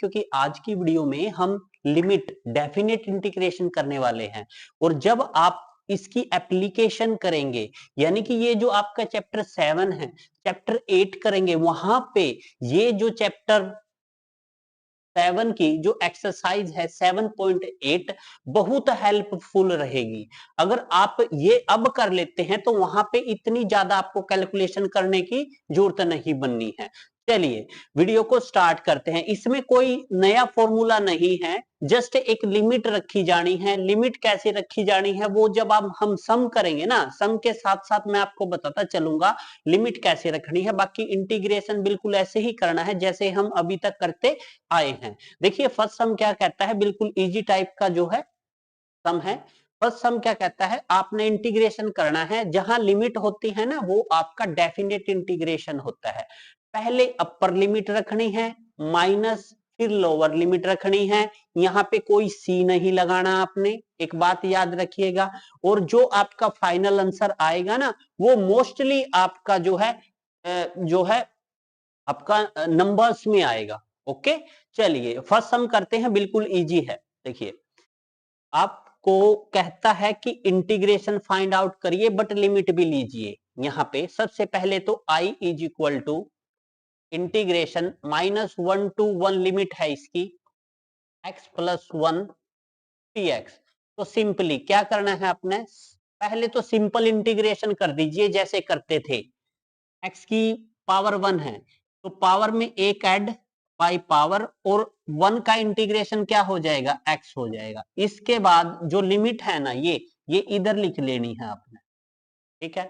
क्योंकि आज की वीडियो में हम लिमिट डेफिनेट इंटीग्रेशन करने वाले हैं। और जब आप इसकी एप्लीकेशन करेंगे, यानी कि ये जो आपका चैप्टर 7 है, चैप्टर 8 करेंगे, वहां पे ये जो चैप्टर 7 की जो एक्सरसाइज है 7.8 बहुत हेल्पफुल रहेगी। अगर आप ये अब कर लेते हैं तो वहां पे इतनी ज्यादा आपको कैलकुलेशन करने की जरूरत नहीं बननी है। चलिए वीडियो को स्टार्ट करते हैं। इसमें कोई नया फॉर्मूला नहीं है, जस्ट एक लिमिट रखी जानी है। लिमिट कैसे रखी जानी है वो जब आप हम सम करेंगे ना, सम के साथ साथ मैं आपको बताता चलूंगा लिमिट कैसे रखनी है। बाकी इंटीग्रेशन बिल्कुल ऐसे ही करना है जैसे हम अभी तक करते आए हैं। देखिए फर्स्ट सम क्या कहता है, बिल्कुल इजी टाइप का जो है सम है। फर्स्ट सम क्या कहता है, आपने इंटीग्रेशन करना है, जहां लिमिट होती है ना वो आपका डेफिनेट इंटीग्रेशन होता है। पहले अपर लिमिट रखनी है माइनस, फिर लोअर लिमिट रखनी है। यहाँ पे कोई सी नहीं लगाना आपने, एक बात याद रखिएगा। और जो आपका फाइनल आंसर आएगा ना वो मोस्टली आपका जो है आपका नंबर्स में आएगा। ओके चलिए फर्स्ट सम करते हैं, बिल्कुल इजी है। देखिए आपको कहता है कि इंटीग्रेशन फाइंड आउट करिए बट लिमिट भी लीजिए। यहाँ पे सबसे पहले तो i is equal to integration -1 to 1 limit है इसकी x प्लस 1 px। तो सिंपली क्या करना है आपने, पहले तो सिंपल इंटीग्रेशन कर दीजिए जैसे करते थे। x की पावर 1 है तो पावर में एक ऐड बाई पावर, और 1 का इंटीग्रेशन क्या हो जाएगा, x हो जाएगा। इसके बाद जो लिमिट है ना ये इधर लिख लेनी है आपने, ठीक है।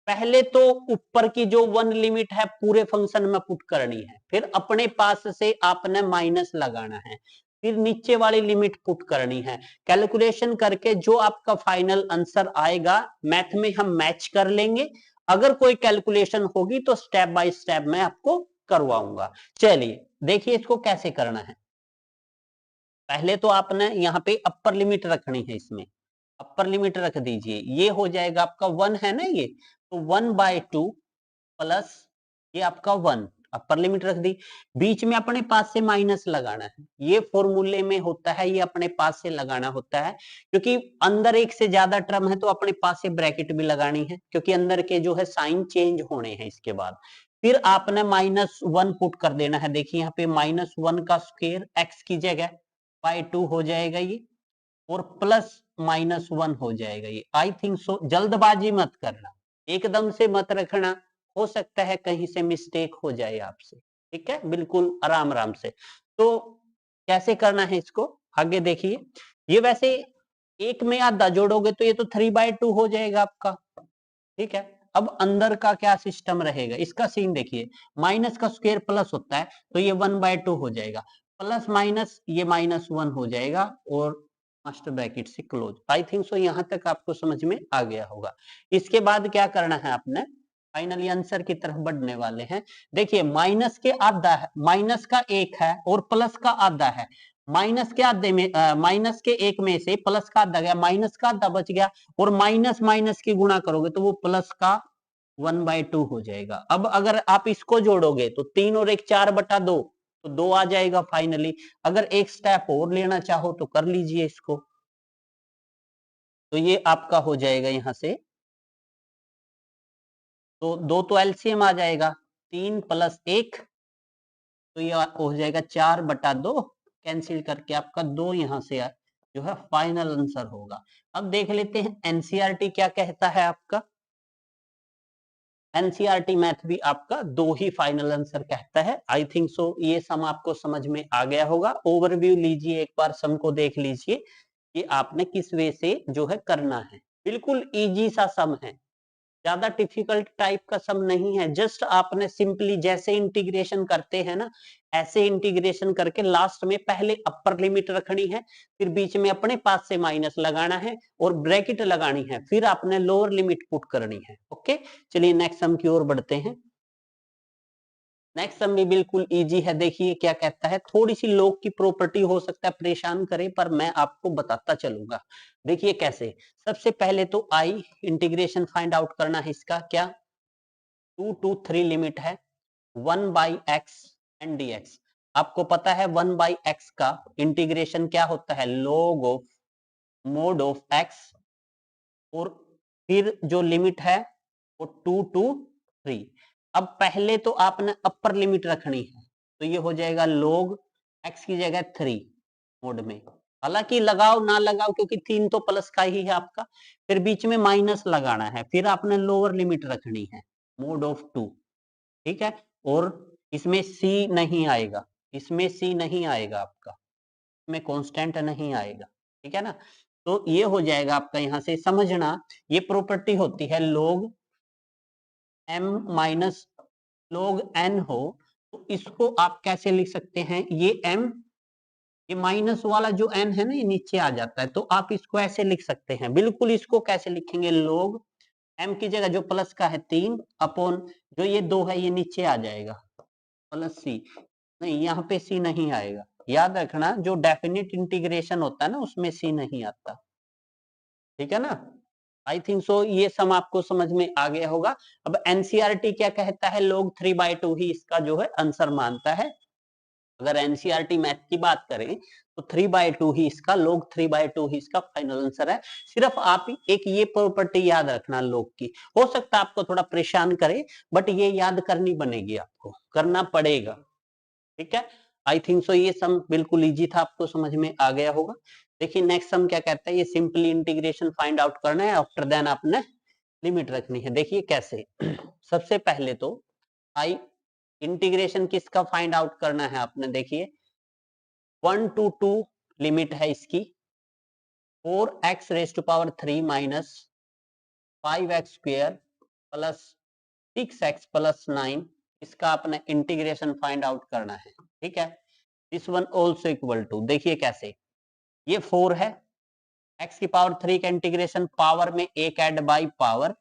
पहले तो ऊपर की जो 1 लिमिट है पूरे फंक्शन में पुट करनी है, फिर अपने पास से आपने माइनस लगाना है, फिर नीचे वाली लिमिट पुट करनी है। कैलकुलेशन करके जो आपका फाइनल आंसर आएगा मैथ में हम मैच कर लेंगे। अगर कोई कैलकुलेशन होगी तो स्टेप बाय स्टेप मैं आपको करवाऊंगा। चलिए देखिए इसको कैसे करना है। पहले तो आपने यहाँ पे अपर लिमिट रखनी है, इसमें अपर लिमिट रख दीजिए। ये हो जाएगा आपका 1 है ना, ये तो 1/2 प्लस ये आपका 1, अपर लिमिट रख दी। बीच में अपने पास से माइनस लगाना है, ये फॉर्मूले में होता है, ये अपने पास से लगाना होता है। क्योंकि अंदर एक से ज्यादा टर्म है तो अपने पास से ब्रैकेट भी लगानी है, क्योंकि अंदर के जो है साइन चेंज होने हैं। इसके बाद फिर आपने -1 पुट कर देना है। देखिए यहाँ पे -1 का स्क्वायर x की जगह /2 हो जाएगा ये, और प्लस -1 हो जाएगा ये। आई थिंक सो, जल्दबाजी मत करना, एकदम से मत रखना, हो सकता है कहीं से मिस्टेक हो जाए आपसे, ठीक है। बिल्कुल आराम आराम से। तो कैसे करना है इसको आगे देखिए। ये वैसे एक में आधा जोड़ोगे तो ये तो 3/2 हो जाएगा आपका, ठीक है। अब अंदर का क्या सिस्टम रहेगा, इसका सीन देखिए। माइनस का स्क्वायर प्लस होता है तो ये 1/2 हो जाएगा, प्लस माइनस ये -1 हो जाएगा, और मास्टर ब्रैकेट से क्लोज। आई थिंक सो यहां तक आपको समझ में आ गया होगा। इसके बाद क्या करना है आपने, फाइनली आंसर की तरफ बढ़ने वाले हैं। देखिए माइनस के आधा है, माइनस का एक है और प्लस का आधा है। माइनस के आधे में माइनस के एक में से प्लस का आधा गया, माइनस का आधा बच गया, और माइनस माइनस की गुणा करोगे तो वो प्लस का 1/2 हो जाएगा। अब अगर आप इसको जोड़ोगे तो 3 और 1 4/2, तो 2 आ जाएगा फाइनली। अगर एक स्टेप और लेना चाहो तो कर लीजिए इसको, तो ये आपका हो जाएगा यहां से, तो 2 तो एलसीएम आ जाएगा, 3 + 1 तो ये हो जाएगा 4/2, कैंसिल करके आपका 2 यहां से जो है फाइनल आंसर होगा। अब देख लेते हैं एनसीईआरटी क्या कहता है आपका। एनसीईआरटी मैथ भी आपका 2 ही फाइनल आंसर कहता है। आई थिंक सो ये सम आपको समझ में आ गया होगा। ओवरव्यू लीजिए, एक बार सम को देख लीजिए कि आपने किस वे से जो है करना है। बिल्कुल इजी सा सम है, ज्यादा डिफिकल्ट टाइप का सम नहीं है। जस्ट आपने सिंपली जैसे इंटीग्रेशन करते हैं ना ऐसे इंटीग्रेशन करके लास्ट में पहले अपर लिमिट रखनी है, फिर बीच में अपने पास से माइनस लगाना है और ब्रैकेट लगानी है, फिर आपने लोअर लिमिट पुट करनी है। ओके चलिए नेक्स्ट सम की ओर बढ़ते हैं। नेक्स्ट सम भी बिल्कुल इजी है। देखिए क्या कहता है, थोड़ी सी लॉग की प्रॉपर्टी हो सकता है परेशान करे, पर मैं आपको बताता चलूंगा। देखिए कैसे, सबसे पहले तो आई इंटीग्रेशन फाइंड आउट करना है इसका, क्या 2 to 3 लिमिट है 1/x एंड dx। आपको पता है 1/x का इंटीग्रेशन क्या होता है, log of mod of x, और फिर जो लिमिट है वो 2 to 3। अब पहले तो आपने अपर लिमिट रखनी है, तो ये हो जाएगा log x की जगह 3 मोड में, हालांकि लगाओ ना लगाओ क्योंकि 3 तो प्लस का ही है आपका, फिर बीच में माइनस लगाना है, फिर आपने लोअर लिमिट रखनी है मोड ऑफ 2, ठीक है। और इसमें c नहीं आएगा, इसमें c नहीं आएगा आपका, इसमें कांस्टेंट नहीं आएगा, ठीक है ना। तो ये हो जाएगा आपका, यहां से समझना, ये प्रॉपर्टी होती है log m minus log n हो, तो इसको आप कैसे लिख सकते हैं, ये m, ये माइनस वाला जो n है ना ये नीचे आ जाता है, तो आप इसको ऐसे लिख सकते हैं, बिल्कुल इसको कैसे लिखेंगे, log m की जगह जो प्लस का है 3 अपॉन जो ये 2 है ये नीचे आ जाएगा प्लस c, नहीं यहाँ पे c नहीं आएगा, याद रखना जो डेफिनेट इंटीग्रेशन होता है ना उसमें c नहीं आता, ठीक है ना। आई थिंक सो ये सम आपको समझ में आ गया होगा। अब एनसीईआरटी क्या कहता है, log 3/2 ही इसका जो है आंसर मानता है। अगर एनसीईआरटी मैथ की बात करें तो 3/2 ही इसका, log 3/2 ही इसका फाइनल आंसर है। सिर्फ आप एक ये प्रॉपर्टी याद रखना log की, हो सकता है आपको थोड़ा परेशान करे, बट ये याद करनी बनेगी, आपको करना पड़ेगा, ठीक है। आई थिंक सो ये सम बिल्कुल इजी था, आपको समझ में आ गया होगा। देखिए नेक्स्ट सम क्या कहता है, ये सिंपली इंटीग्रेशन फाइंड आउट करना है, आफ्टर देन आपने लिमिट रखनी है। देखिए कैसे सबसे पहले तो आई इंटीग्रेशन किसका फाइंड आउट करना है आपने, देखिए 1 to 2 लिमिट है इसकी, 4x⁻³ minus 5x² plus 6x plus 9, इसका आपने इंटीग्रेशन फाइंड आउट करना है, ठीक है। This one also equal to, देखिए कैसे, ये 4 है, x की पावर 3 का इंटीग्रेशन पावर में एक add by power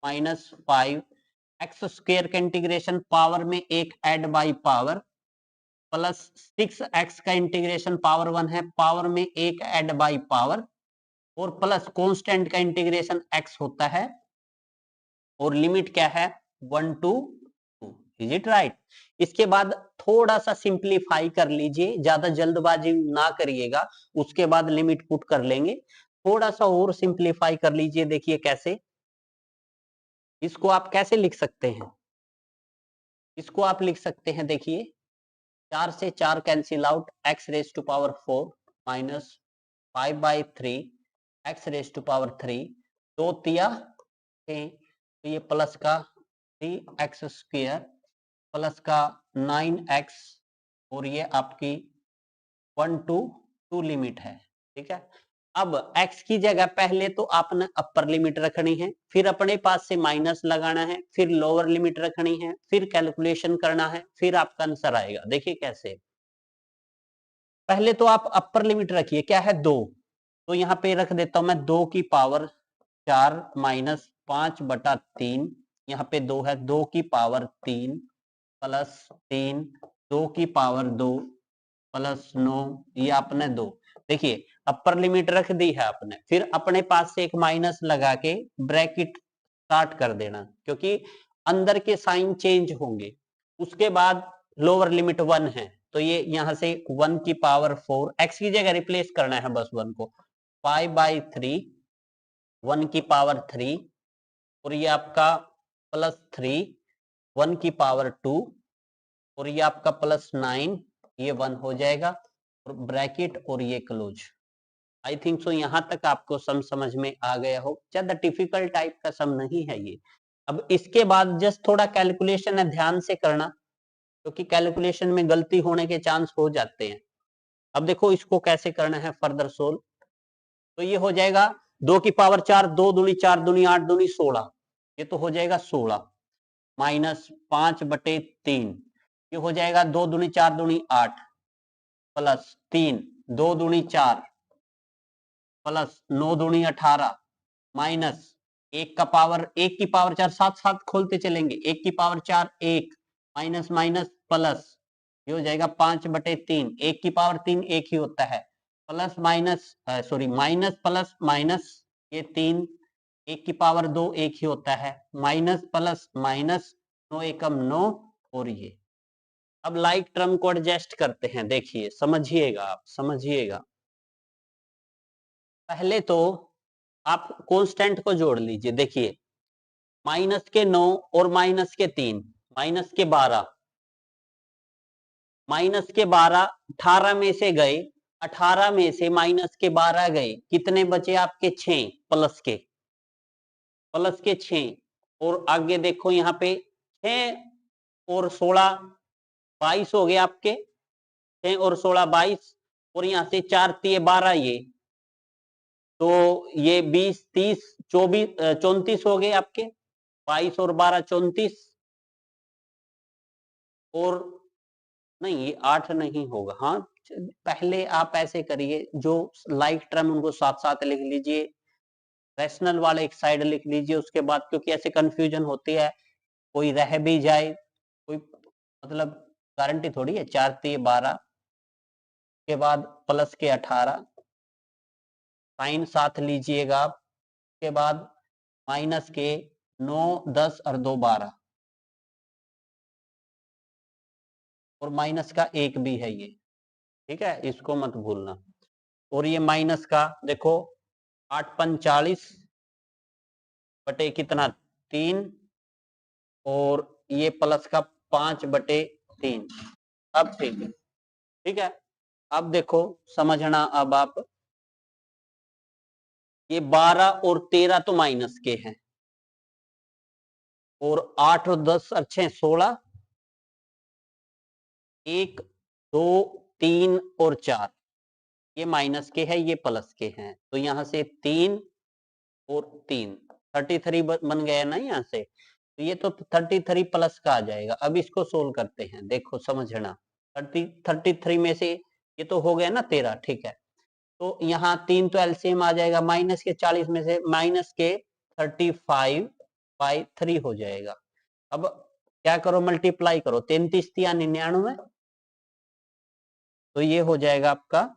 minus 5, x square का इंटीग्रेशन पावर में एक add by power plus 6x का इंटीग्रेशन पावर 1 है, पावर में एक ऐड बाई पावर, और प्लस कांस्टेंट का इंटीग्रेशन x होता है, और लिमिट क्या है 1 to 2, इज इट राइट। इसके बाद थोड़ा सा सिंप्लीफाई कर लीजिए, ज्यादा जल्दबाजी ना करिएगा, उसके बाद लिमिट पुट कर लेंगे, थोड़ा सा और सिंप्लीफाई कर लीजिए। देखिए कैसे, इसको आप कैसे लिख सकते हैं, इसको आप लिख सकते हैं, देखिए 4 से 4 cancel out, x⁻⁴ minus 5/3 x⁻3, 2 तिया 6, तो ये प्लस का 3x² प्लस का 9x, और ये आपकी 1 to 2 लिमिट है, ठीक है। अब x की जगह पहले तो आपने अपर लिमिट रखनी है, फिर अपने पास से माइनस लगाना है, फिर लोअर लिमिट रखनी है, फिर कैलकुलेशन करना है, फिर आपका आंसर आएगा। देखिए कैसे, पहले तो आप अपर लिमिट रखिए, क्या है 2, तो यहाँ पे रख देता हूं मैं 2 की पावर 4 माइनस 5/3, यहाँ पे 2 है, 2 की पावर 3 प्लस 3, 2 की पावर 2 प्लस 9, ये आपने 2, देखिए अपर लिमिट रख दी है आपने, फिर अपने पास से एक माइनस लगा के ब्रैकेट स्टार्ट कर देना, क्योंकि अंदर के साइन चेंज होंगे। उसके बाद लोअर लिमिट 1 है, तो ये यहां से 1 की पावर 4, x की जगह रिप्लेस करना है बस 1 को, 5/3 1 की पावर 3, और ये आपका प्लस 3 1 की पावर 2, और ये आपका प्लस 9, ये 1 हो जाएगा, और ब्रैकेट और ये क्लोज। आई थिंक सो यहां तक आपको सम समझ में आ गया हो, ज्यादा डिफिकल्ट टाइप का सम नहीं है ये। अब इसके बाद जस्ट थोड़ा कैलकुलेशन है, ध्यान से करना, क्योंकि कैलकुलेशन में गलती होने के चांस हो जाते हैं। अब देखो इसको कैसे करना है फर्दर सोल्व, तो ये हो जाएगा 2 की पावर 4, 2 दूनी 4 दूनी 8 दूनी 16, ये तो हो जाएगा 16 माइनस 5/3, ये हो जाएगा 2 दूनी 4 दूनी 8 प्लस 3, 2 दूनी 4 प्लस 9 दूनी 18 माइनस 1 का पावर 1 की पावर 4, साथ साथ खोलते चलेंगे, 1 की पावर 4 1 माइनस माइनस प्लस, ये हो जाएगा 5/3, 1 की पावर 3 1 ही होता है, plus minus sorry minus plus minus, ये 3, 1 की पावर 2 1 ही होता है, माइनस प्लस माइनस, 9 एकम 9, और ये अब लाइक टर्म को एडजस्ट करते हैं, देखिए समझिएगा, आप समझिएगा। पहले तो आप कांस्टेंट को जोड़ लीजिए, देखिए -9 और -3, -12, -12 18 में से गए, 18 में से -12 गए, कितने बचे आपके 6 प्लस के 6, और आगे देखो यहाँ पे 6 और 16 22 हो गए आपके, 6 और 16 22, और यहाँ से 4 3 12, ये तो ये 20 30 24 34 हो गए आपके, 22 और 12 34, और नहीं ये 8 नहीं होगा, हाँ पहले आप ऐसे करिए, जो लाइक टर्म उनको साथ साथ लिख लीजिए, रैशनल वाले एक साइड लिख लीजिए, उसके बाद क्योंकि ऐसे कंफ्यूजन होती है, कोई रह भी जाए, कोई मतलब गारंटी थोड़ी है। 4 3 12 के बाद प्लस के 18, साइन साथ लीजिएगा आप, के बाद माइनस के 9 10 और 2 12, और माइनस का 1 भी है ये, ठीक है, इसको मत भूलना। और ये माइनस का देखो 8 5 40 बटे कितना 3, और ये प्लस का 5/3। अब ठीक है, ठीक है। अब देखो समझना, अब आप ये 12 और 13 तो माइनस के हैं, और 8 और 10 अच्छे 16, 1 2 3 और 4 ये माइनस के हैं, ये प्लस के हैं, तो यहां से 3 और 3 33 बन गया ना यहाँ से, तो ये तो 33 प्लस का आ जाएगा। अब इसको सोल्व करते हैं, देखो समझना, 33 में से ये तो हो गया ना 13, ठीक है, तो यहाँ 3 तो एलसीएम आ जाएगा, माइनस के 40 में से माइनस के 35/3 हो जाएगा। अब क्या करो, मल्टीप्लाई करो, 33 या 99, तो ये हो जाएगा आपका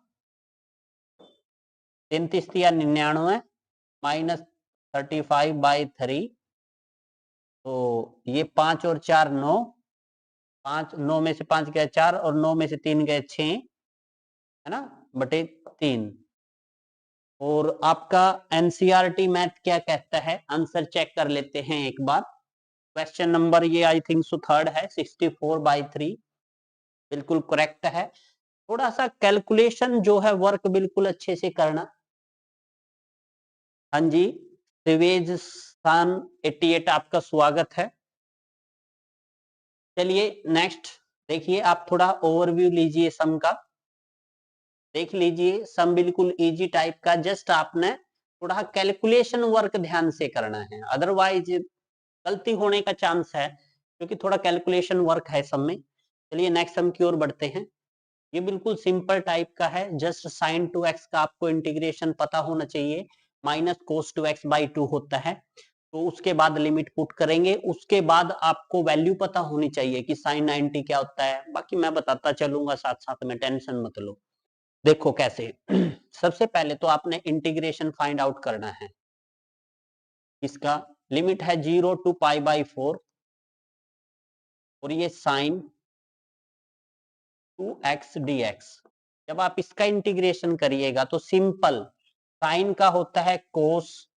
33 या 99 -35/3, तो ये 5 और 4 9, 5 9 में से 5 गए 4, और 9 में से 3 गए 6, है ना, बटे 3। और आपका एनसीईआरटी मैथ क्या कहता है, आंसर चेक कर लेते हैं एक बार। क्वेश्चन नंबर ये आई थिंक सो थर्ड है, 64/3 बिल्कुल करेक्ट है। थोड़ा सा कैलकुलेशन जो है वर्क बिल्कुल अच्छे से करना। हाँ जी, दिवेज स्थान 88 आपका स्वागत है। चलिए नेक्स्ट देखिए, आप थोड़ा ओवरव्यू लीजिए सम का, देख लीजिए सम बिल्कुल इजी टाइप का, जस्ट आपने थोड़ा कैलकुलेशन वर्क ध्यान से करना है, अदरवाइज गलती होने का चांस है, क्योंकि थोड़ा कैलकुलेशन वर्क है सम में। चलिए नेक्स्ट सम की ओर बढ़ते हैं। ये बिल्कुल सिंपल टाइप का है, जस्ट sin 2x का आपको इंटीग्रेशन पता होना चाहिए, -cos 2x/2 होता है, तो उसके बाद लिमिट पुट करेंगे, उसके बाद आपको वैल्यू पता होनी चाहिए कि sin 90 क्या होता है, बाकी मैं बताता चलूंगा साथ साथ में, टेंशन मत लो। देखो कैसे सबसे पहले तो आपने इंटीग्रेशन फाइंड आउट करना है, इसका लिमिट है 0 to π/4, और ये sin 2x dx। जब आप इसका इंटीग्रेशन करिएगा तो सिंपल साइन का होता है cos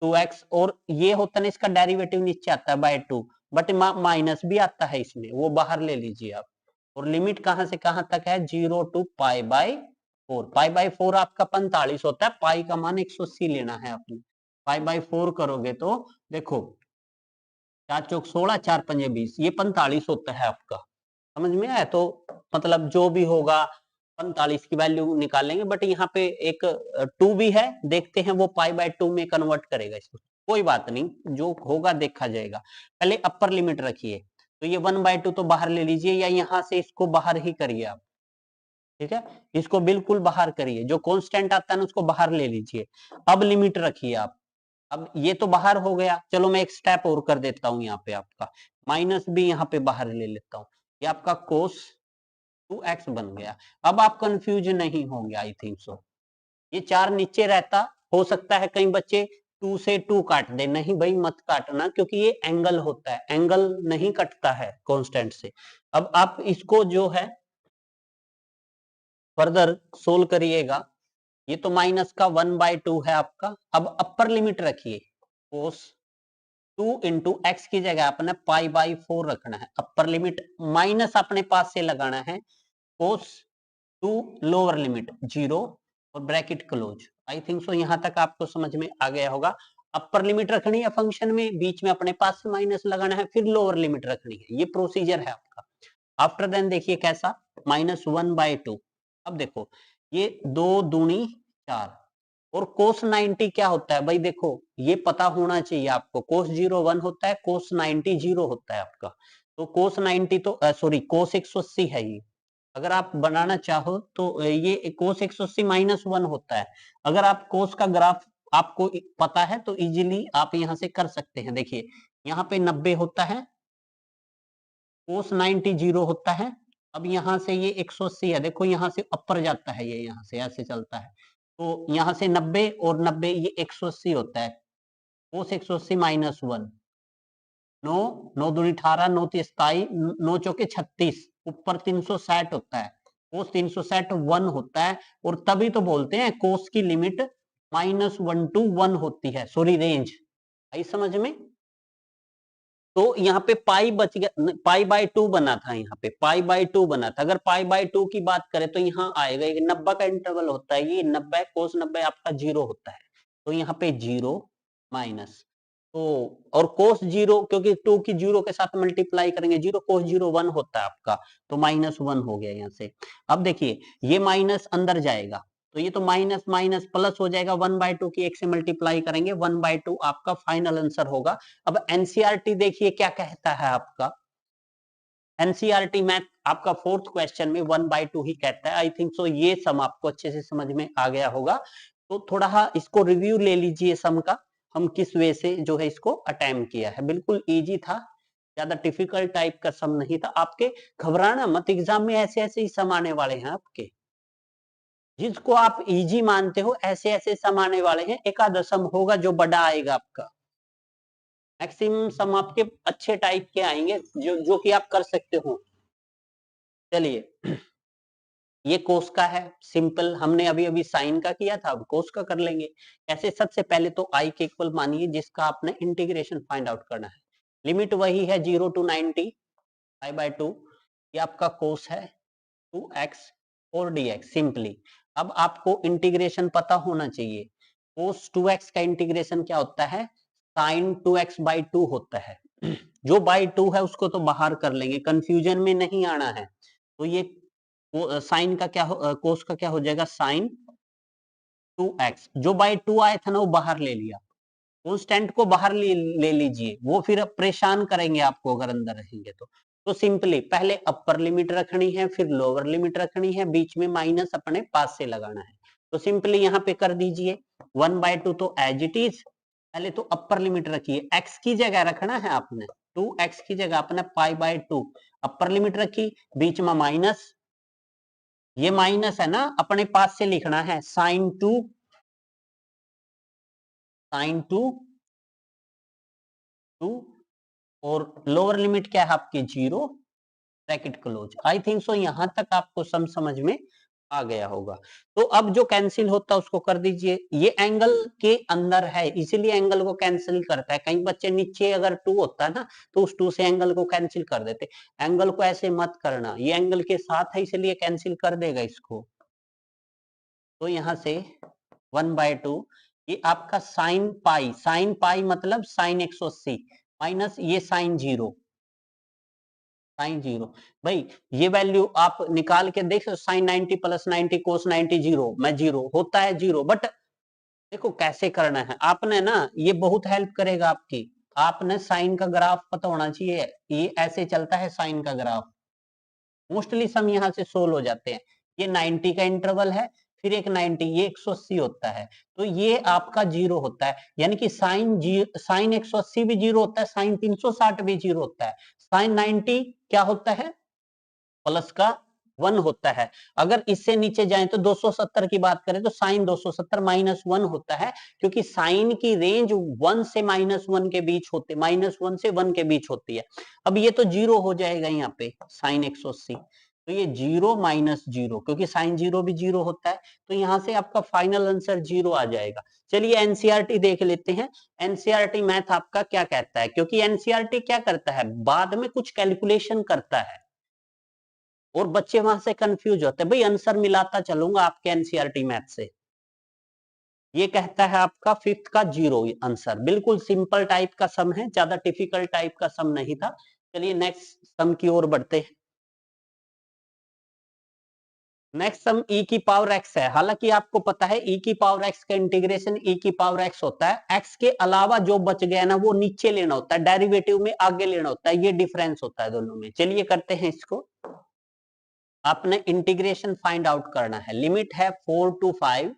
2x, और ये होता है इसका डेरिवेटिव नीचे आता है /2, बट माइनस भी आता है इसमें, वो बाहर ले लीजिए आप। और लिमिट कहां से कहां तक है, 0 to π/4। π/4 आपका 45 होता है, पाई का मान 180 लेना है आपने। π/4 करोगे तो देखो 4 चौक 16, 4 पंजे 20, ये 45 होता है आपका, समझ में आया। तो मतलब जो भी होगा 45 की वैल्यू निकालेंगे, बट यहाँ पे एक 2 भी है, देखते हैं वो π/2 में कन्वर्ट करेगा इसको, कोई बात नहीं, जो होगा देखा जाएगा। पहले अपर लिमिट रखिए, तो ये 1/2 तो बाहर ले लीजिए, या यहाँ से इसको बाहर ही करिए आप, ठीक है, इसको बिल्कुल बाहर करिए, जो कांस्टेंट आता है ना उसको बाहर ले लीजिए। अब लिमिट रखिए आप, अब ये तो बाहर हो गया, चलो मैं एक स्टेप और कर देता हूं, यहाँ पे आपका माइनस भी यहाँ पे बाहर ले लेता हूँ, ये आपका cos 2x बन गया। अब आप कंफ्यूज नहीं होंगे आई थिंक सो, ये 4 नीचे रहता, हो सकता है कई बच्चे 2 से 2 काट दे, नहीं भाई मत काटना, क्योंकि ये एंगल होता है, एंगल नहीं कटता है कांस्टेंट से। अब आप इसको जो है फर्दर सोल्व करिएगा, ये तो माइनस का 1/2 है आपका। अब अपर लिमिट रखिए, कोस 2 इंटू एक्स की जगह आपने पाई/4 रखना है, अपर लिमिट माइनस अपने पास से लगाना है, कोस 2 लोअर लिमिट 0 और bracket close. I think so यहां तक आपको समझ में आ गया होगा। अपर लिमिट रखनी है फंक्शन में, बीच में अपने पास से माइनस लगाना है, फिर लोअर लिमिट रखनी है, ये प्रोसीजर है आपका। आफ्टर देन देखिए कैसा, -1/2। अब देखो ये 2 दूनी 4, और कोस 90 क्या होता है भाई, देखो ये पता होना चाहिए आपको, कोस 0 1 होता है, कोस 90 0 होता है आपका। तो कोस 90 तो सॉरी कोस 180 है ये, अगर आप बनाना चाहो तो ये कोस 180 -1 होता है। अगर आप कोस का ग्राफ आपको पता है तो इजीली आप यहां से कर सकते हैं। देखिए यहाँ पे 90 होता है, कोस 90 0 होता है। अब यहां से ये 180 है, देखो यहां से ऊपर जाता है, ये यहां से ऐसे चलता है, तो यहां से 90 और 90 ये 180 होता है, कोस 180 -1, 9 9 दूनी 18, 9 तीस 27, 9 चौके 36, ऊपर 360 होता है, कोस 360 1 होता है। और तभी तो बोलते हैं कोस की लिमिट -1 to 1 होती है, सॉरी रेंज आई समझ में। तो यहाँ पे पाई बच गया, पाई/2 बना था, यहाँ पे पाई/2 बना था। अगर पाई/2 की बात करें तो यहाँ आएगा, ये 90 का इंटरवल होता है, ये 90 कोस 90 आपका 0 होता है, तो यहाँ पे 0 माइनस, तो और कोस 0 क्योंकि 2 की 0 के साथ मल्टीप्लाई करेंगे, 0 कोस 0 1 होता है आपका, तो -1 हो गया यहाँ से। अब देखिए ये माइनस अंदर जाएगा, तो ये तो माइनस माइनस प्लस हो जाएगा, 1/2 की 1 से मल्टीप्लाई करेंगे, 1/2 आपका फाइनल आंसर होगा। अब एनसीईआरटी देखिए क्या कहता है आपका, एनसीईआरटी मैथ आपका 4th क्वेश्चन में 1/2 ही कहता है। आई थिंक सो ये सम आपको अच्छे से समझ में आ गया होगा, तो थोड़ा इसको रिव्यू ले लीजिए सम का, हम किस वे से जो है इसको अटेम्प्ट किया है। बिल्कुल इजी था, ज्यादा डिफिकल्ट टाइप का सम नहीं था आपके, घबराना मत, एग्जाम में ऐसे ऐसे ही सम आने वाले हैं आपके, जिसको आप इजी मानते हो ऐसे ऐसे सम आने वाले हैं, एक आधा सम होगा जो बड़ा आएगा आपका, मैक्सिमम सम आपके अच्छे टाइप के आएंगे जो कि आप कर सकते हो। चलिए ये कोस का है, सिंपल, हमने अभी अभी साइन का किया था, अब कोस का कर लेंगे। ऐसे सबसे पहले तो आई के इक्वल मानिए, जिसका आपने इंटीग्रेशन फाइंड आउट करना है। लिमिट वही है 0 to 90 पाई/2, ये आपका कोस है 2x और dx सिंपली। अब आपको इंटीग्रेशन पता होना चाहिए, कोस 2x का इंटीग्रेशन क्या होता है, साइन 2x/2 होता है। जो बाई 2 है उसको तो बाहर कर लेंगे, कंफ्यूजन में नहीं आना है। तो ये साइन का क्या कोस का क्या हो जाएगा, साइन 2x, जो बाई 2 आया था ना वो बाहर ले लिया, कांस्टेंट को बाहर ले लीजिए, वो फिर परेशान करेंगे आपको अगर अंदर रहेंगे तो सिंपली पहले अपर लिमिट रखनी है, फिर लोअर लिमिट रखनी है, बीच में माइनस अपने पास से लगाना है। तो सिंपली यहाँ पे कर दीजिए 1/2, तो एज इट इज, पहले तो अपर लिमिट रखिए, x की जगह रखना है आपने, 2x की जगह आपने पाई/2 अपर लिमिट रखी, बीच में माइनस, ये माइनस है ना, अपने पास से लिखना है साइन 2 और लोअर लिमिट क्या है आपकी 0, bracket close. I think so यहां तक आपको समझ में आ गया होगा। तो अब जो कैंसिल होता है उसको कर दीजिए, ये एंगल के अंदर है इसीलिए एंगल को कैंसिल करता है। कई बच्चे नीचे अगर 2 होता है ना तो उस 2 से एंगल को कैंसिल कर देते, एंगल को ऐसे मत करना, ये एंगल के साथ है इसलिए कैंसिल कर देगा इसको। तो यहां से 1/2, ये आपका साइन पाई मतलब साइन 180 माइनस ये साइन 0, भाई ये वैल्यू आप निकाल के देख, साइन 90 प्लस 90 कोस 90 0 में 0 होता है 0, बट देखो कैसे करना है आपने ना, ये बहुत हेल्प करेगा आपकी। आपने साइन का ग्राफ पता होना चाहिए, ये ऐसे चलता है साइन का ग्राफ, मोस्टली सम यहाँ से सोल्व हो जाते हैं। ये 90 का इंटरवल है, फिर एक 90, ये 180 होता है, तो ये आपका 0 होता है, यानी कि साइन 180 भी 0 होता है, साइन 360 भी 0 होता है, साइन 90 क्या होता है, प्लस का 1 होता है। अगर इससे नीचे जाएं तो 270 की बात करें तो साइन 270 -1 होता है, क्योंकि साइन की रेंज 1 से -1 के बीच होती है, -1 से 1 के बीच होती है। अब ये तो 0 हो जाएगा यहाँ पे साइन 180, तो ये 0 -0, क्योंकि साइन 0 भी 0 होता है, तो यहाँ से आपका फाइनल आंसर 0 आ जाएगा। चलिए एनसीईआरटी देख लेते हैं। एनसीईआरटी मैथ आपका क्या कहता है, क्योंकि एनसीईआरटी क्या करता है, बाद में कुछ कैलकुलेशन करता है और बच्चे वहां से कंफ्यूज होते हैं। भाई आंसर मिलाता चलूंगा आपके एनसीईआरटी मैथ से। ये कहता है आपका फिफ्थ का 0 आंसर, बिल्कुल सिंपल टाइप का सम है, ज्यादा डिफिकल्ट टाइप का सम नहीं था। चलिए नेक्स्ट सम की ओर बढ़ते हैं। नेक्स्ट सम e की पावर x है। हालांकि आपको पता है e की पावर x का इंटीग्रेशन e की पावर x होता है, x के अलावा जो बच गया ना वो नीचे लेना होता है, डेरिवेटिव में आगे लेना होता है, ये डिफरेंस होता है दोनों में। चलिए करते हैं इसको। आपने इंटीग्रेशन फाइंड आउट करना है। लिमिट है 4 to 5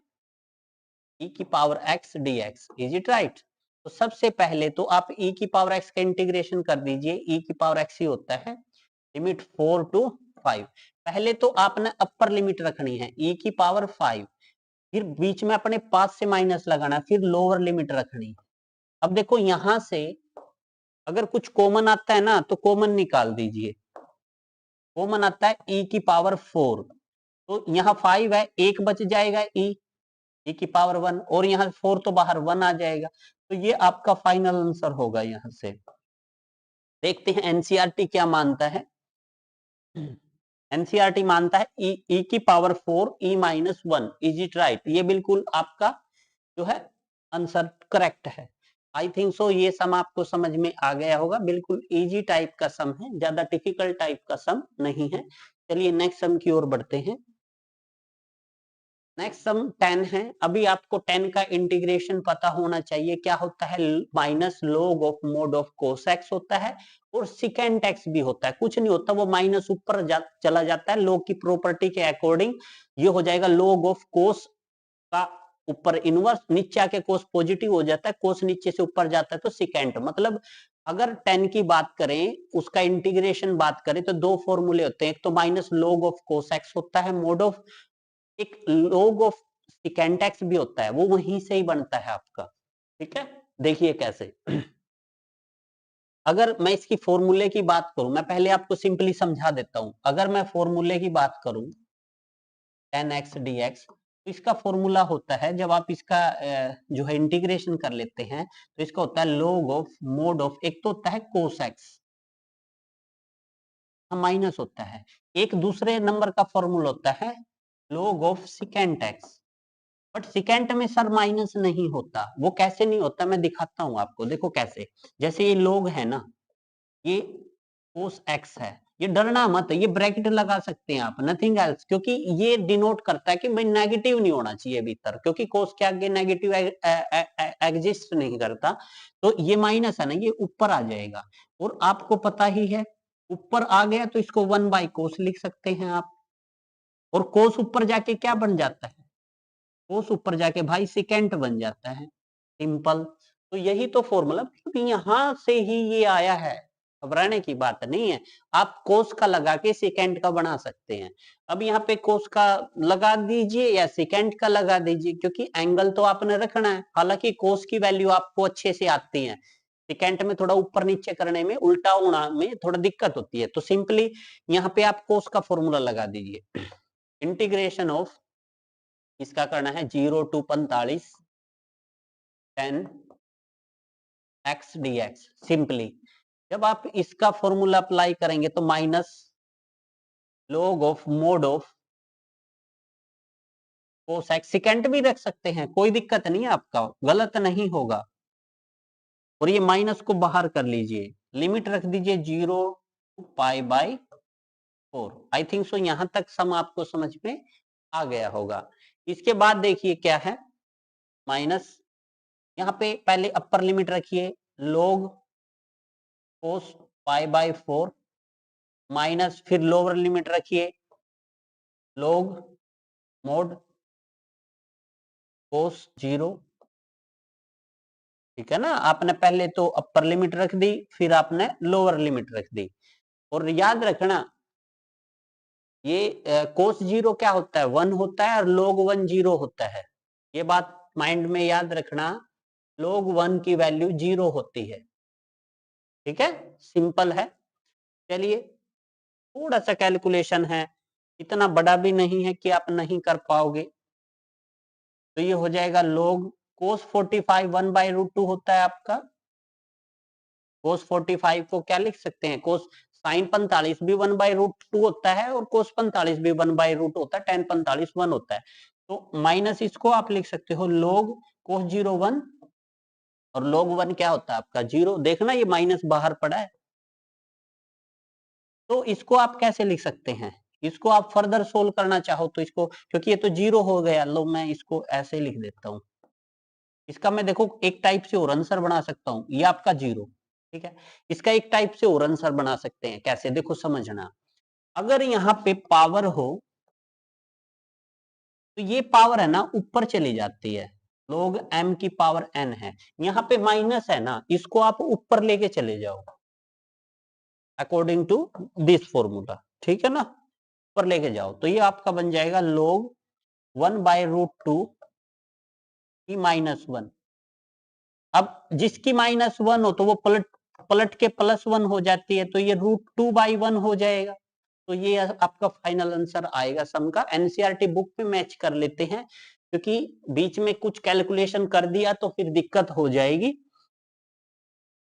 e की power x dx, is it right? तो सबसे पहले तो आप e की पावर x का इंटीग्रेशन कर दीजिए, e की पावर x ही होता है। लिमिट 4 to 5, पहले तो आपने अपर लिमिट रखनी है e की पावर 5, फिर बीच में अपने पास से माइनस लगाना, फिर लोअर लिमिट रखनी है। अब देखो यहां से अगर कुछ कॉमन आता है ना तो कॉमन निकाल दीजिए। कॉमन आता है e की पावर 4, तो यहाँ 5 है, एक बच जाएगा e की पावर 1, और यहाँ 4 तो बाहर 1 आ जाएगा, तो ये आपका फाइनल आंसर होगा। यहाँ से देखते हैं एनसीईआरटी क्या मानता है। एनसीईआरटी मानता है e की power 4 e -1, is it right? ये बिल्कुल आपका जो है आंसर करेक्ट है। आई थिंक सो ये सम आपको समझ में आ गया होगा, बिल्कुल इजी टाइप का सम है, ज्यादा डिफिकल्ट टाइप का सम नहीं है। चलिए नेक्स्ट सम की ओर बढ़ते हैं। नेक्स्ट सम 10 है। अभी आपको 10 का इंटीग्रेशन पता होना चाहिए, क्या होता है, minus log of mod of cos x होता है, और secant x भी होता है। कुछ नहीं होता, वो माइनस ऊपर चला जाता है log की प्रॉपर्टी के अकॉर्डिंग। ये हो जाएगा log ऑफ cos का ऊपर इनवर्स, नीचे आके cos पॉजिटिव हो जाता है, cos नीचे से ऊपर जाता है तो secant। मतलब अगर 10 की बात करें, उसका इंटीग्रेशन बात करें तो दो फॉर्मूले होते हैं, एक तो minus log of cos x होता है मोड ऑफ, एक log ऑफ secant x भी होता है, वो वहीं से ही बनता है आपका। ठीक है, देखिए कैसे। अगर मैं इसकी फॉर्मूले की बात करूं, मैं पहले आपको सिंपली समझा देता हूं। अगर मैं फॉर्मूले की बात करूं 10x dx, तो इसका फॉर्मूला होता है, जब आप इसका जो है इंटीग्रेशन कर लेते हैं तो इसका होता है log ऑफ मोड ऑफ, एक तो होता है cos x माइनस होता है, एक दूसरे नंबर का फॉर्मूला होता है log of secant x। But secant में सर माइनस नहीं होता। वो कैसे नहीं होता, मैं दिखाता हूं आपको, देखो कैसे। जैसे ये लोग है ना, ये कोस एक्स है, ये डरना मत, ये ब्रैकेट लगा सकते हैं आप, नथिंग एल्स, क्योंकि ये डिनोट करता है कि भाई नेगेटिव नहीं होना चाहिए भीतर, क्योंकि कोस के आगे नेगेटिव एग्जिस्ट नहीं करता। तो ये माइनस है ना, ये ऊपर आ जाएगा, और आपको पता ही है ऊपर आ गया तो इसको 1/कोस लिख सकते हैं आप, और कोस ऊपर जाके क्या बन जाता है, कोस ऊपर जाके भाई सिकेंट बन जाता है, सिंपल। तो यही तो फॉर्मूला, क्योंकि यहां से ही ये आया है, घबराने की बात नहीं है। आप कोस का लगा के सिकेंट का बना सकते हैं। अब यहाँ पे कोस का लगा दीजिए या सिकेंट का लगा दीजिए, क्योंकि एंगल तो आपने रखना है। हालांकि कोस की वैल्यू आपको अच्छे से आती है, सिकेंट में थोड़ा ऊपर नीचे करने में, उल्टा होना में थोड़ा दिक्कत होती है। तो सिंपली यहाँ पे आप कोस का फॉर्मूला लगा दीजिए। इंटीग्रेशन ऑफ, इसका करना है 0 to 45 10 x dx। सिंपली जब आप इसका फॉर्मूला अप्लाई करेंगे तो minus log of mod of cos x, secant भी रख सकते हैं, कोई दिक्कत नहीं है, आपका गलत नहीं होगा। और ये माइनस को बाहर कर लीजिए, लिमिट रख दीजिए 0 π/4। आई थिंक सो यहां तक सम आपको समझ में आ गया होगा। इसके बाद देखिए क्या है, माइनस, यहाँ पे पहले अपर लिमिट रखिए log कोस π/4, माइनस फिर लोअर लिमिट रखिए log मोड कोस 0। ठीक है ना, आपने पहले तो अपर लिमिट रख दी, फिर आपने लोअर लिमिट रख दी। और याद रखना ये कोस 0 क्या होता है, 1 होता है, और log 1 0 होता है। ये बात माइंड में याद रखना, log 1 की वैल्यू 0 होती है। ठीक है, सिंपल है। चलिए, थोड़ा सा कैलकुलेशन है, इतना बड़ा भी नहीं है कि आप नहीं कर पाओगे। तो ये हो जाएगा log cos 45 1/√2 होता है आपका। cos 45 को क्या लिख सकते हैं, cos sin 45 भी 1/√2 होता है, और cos 45 भी 1/√2 होता है, tan 45 1 होता है। तो माइनस इसको आप लिख सकते हो log cos 0 1, और log 1 क्या होता है आपका 0। देखना ये माइनस बाहर पड़ा है, तो इसको आप कैसे लिख सकते हैं, इसको आप फर्दर सोल्व करना चाहो तो इसको, क्योंकि ये तो 0 हो गया, लो मैं इसको ऐसे लिख देता हूं। इसका मैं देखो एक टाइप से और आंसर बना सकता हूं, ये आपका 0, ठीक है। इसका एक टाइप से और आंसर बना सकते हैं, कैसे, देखो समझना। अगर यहाँ पे पावर हो, तो ये पावर है ना ऊपर चली जाती है, log m की पावर n है। यहाँ पे माइनस है ना, इसको आप ऊपर लेके चले जाओ अकॉर्डिंग टू दिस फॉर्मूला, ठीक है ना। ऊपर लेके जाओ तो ये आपका बन जाएगा log 1/√2 की -1। अब जिसकी -1 हो तो वो पलट पलट के +1 हो जाती है, तो ये √2/1 हो जाएगा। तो ये आपका फाइनल आंसर आएगा सम का। एनसीईआरटी बुक पे मैच कर लेते हैं, क्योंकि बीच में कुछ कैलकुलेशन कर दिया तो फिर दिक्कत हो जाएगी।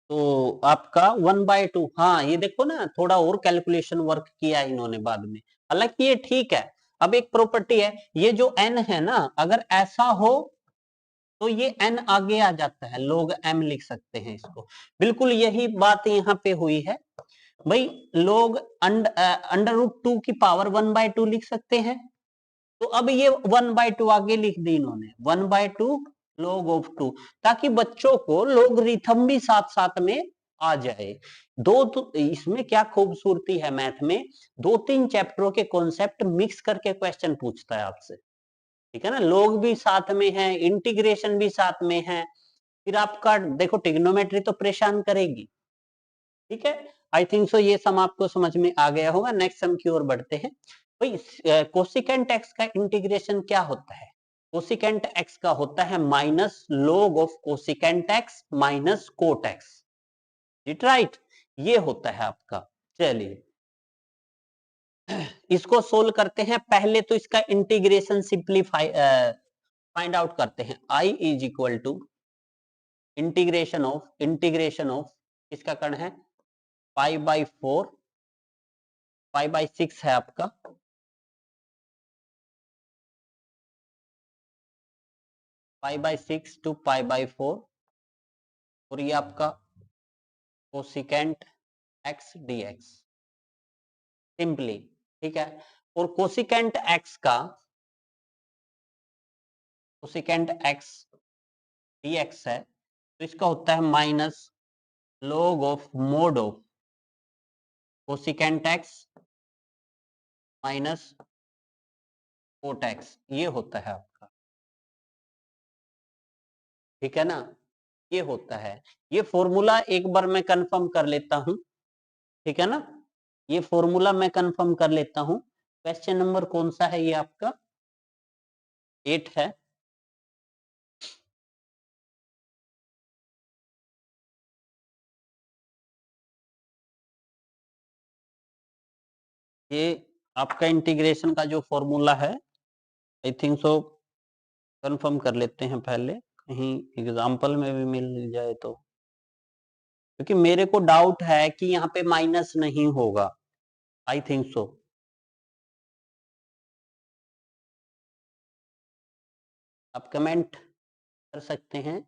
तो आपका 1/2, हाँ ये देखो ना, थोड़ा और कैलकुलेशन वर्क किया इन्होंने बाद में, हालांकि ये ठीक है। अब एक प्रॉपर्टी है, ये जो n है ना, अगर ऐसा हो तो ये n आगे आ जाता है, log m लिख सकते हैं इसको। बिल्कुल यही बात यहाँ पे हुई है भाई, लोग √2 की पावर 1/2 लिख सकते हैं। तो अब ये 1/2 आगे लिख दी इन्होंने, 1/2 log of 2, ताकि बच्चों को लोगरिथम भी साथ साथ में आ जाए। दो तो इसमें क्या खूबसूरती है मैथ में, 2-3 चैप्टरों के कॉन्सेप्ट मिक्स करके क्वेश्चन पूछता है आपसे, ठीक है ना। लोग भी साथ में है, इंटीग्रेशन भी साथ में है, फिर आपका देखो ट्रिग्नोमेट्री तो परेशान करेगी, ठीक है। आई थिंक सो ये सम आपको समझ में आ गया होगा। नेक्स्ट सम की ओर बढ़ते हैं। भाई कोसिकेंट एक्स का इंटीग्रेशन क्या होता है, कोसिकेंट एक्स का होता है minus log of cosecant x minus cot x, it right, ये होता है आपका। चलिए इसको सोल्व करते हैं, पहले तो इसका इंटीग्रेशन सिंप्लीफाई फाइंड आउट करते हैं। I is equal to integration of किसका कर्ण है, 5/4, 5/6 है आपका, 5/6 टू π/4, और ये आपका कोसिकेंट एक्स dx सिंपली, ठीक है। और कोसिकेंट एक्स dx है, तो इसका होता है minus log of mod of cosecant x minus cot x, ये होता है आपका, ठीक है ना। ये होता है, ये फॉर्मूला एक बार मैं कंफर्म कर लेता हूं, ठीक है ना। ये फॉर्मूला मैं कंफर्म कर लेता हूं। क्वेश्चन नंबर कौन सा है, ये आपका 8 है। ये आपका इंटीग्रेशन का जो फॉर्मूला है, आई थिंक सो कंफर्म कर लेते हैं पहले, कहीं एग्जाम्पल में भी मिल जाए तो, क्योंकि मेरे को डाउट है कि यहाँ पे माइनस नहीं होगा, आई थिंक सो। आप कमेंट कर सकते हैं।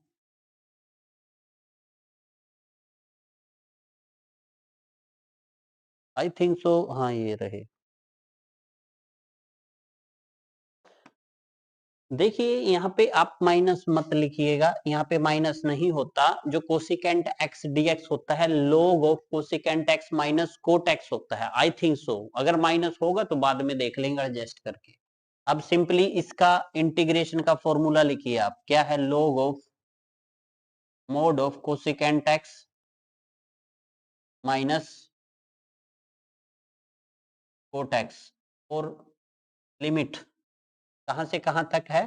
आई थिंक सो, हाँ ये रहे। देखिए यहाँ पे आप माइनस मत लिखिएगा, यहाँ पे माइनस नहीं होता। जो कोसिकेंट एक्स dx होता है log of cosecant x minus cot x होता है, आई थिंक सो। अगर माइनस होगा तो बाद में देख लेंगे एडजस्ट करके। अब सिंपली इसका इंटीग्रेशन का फॉर्मूला लिखिए आप, क्या है, log of mod of cosecant x minus cot x. और लिमिट कहां से कहां तक है,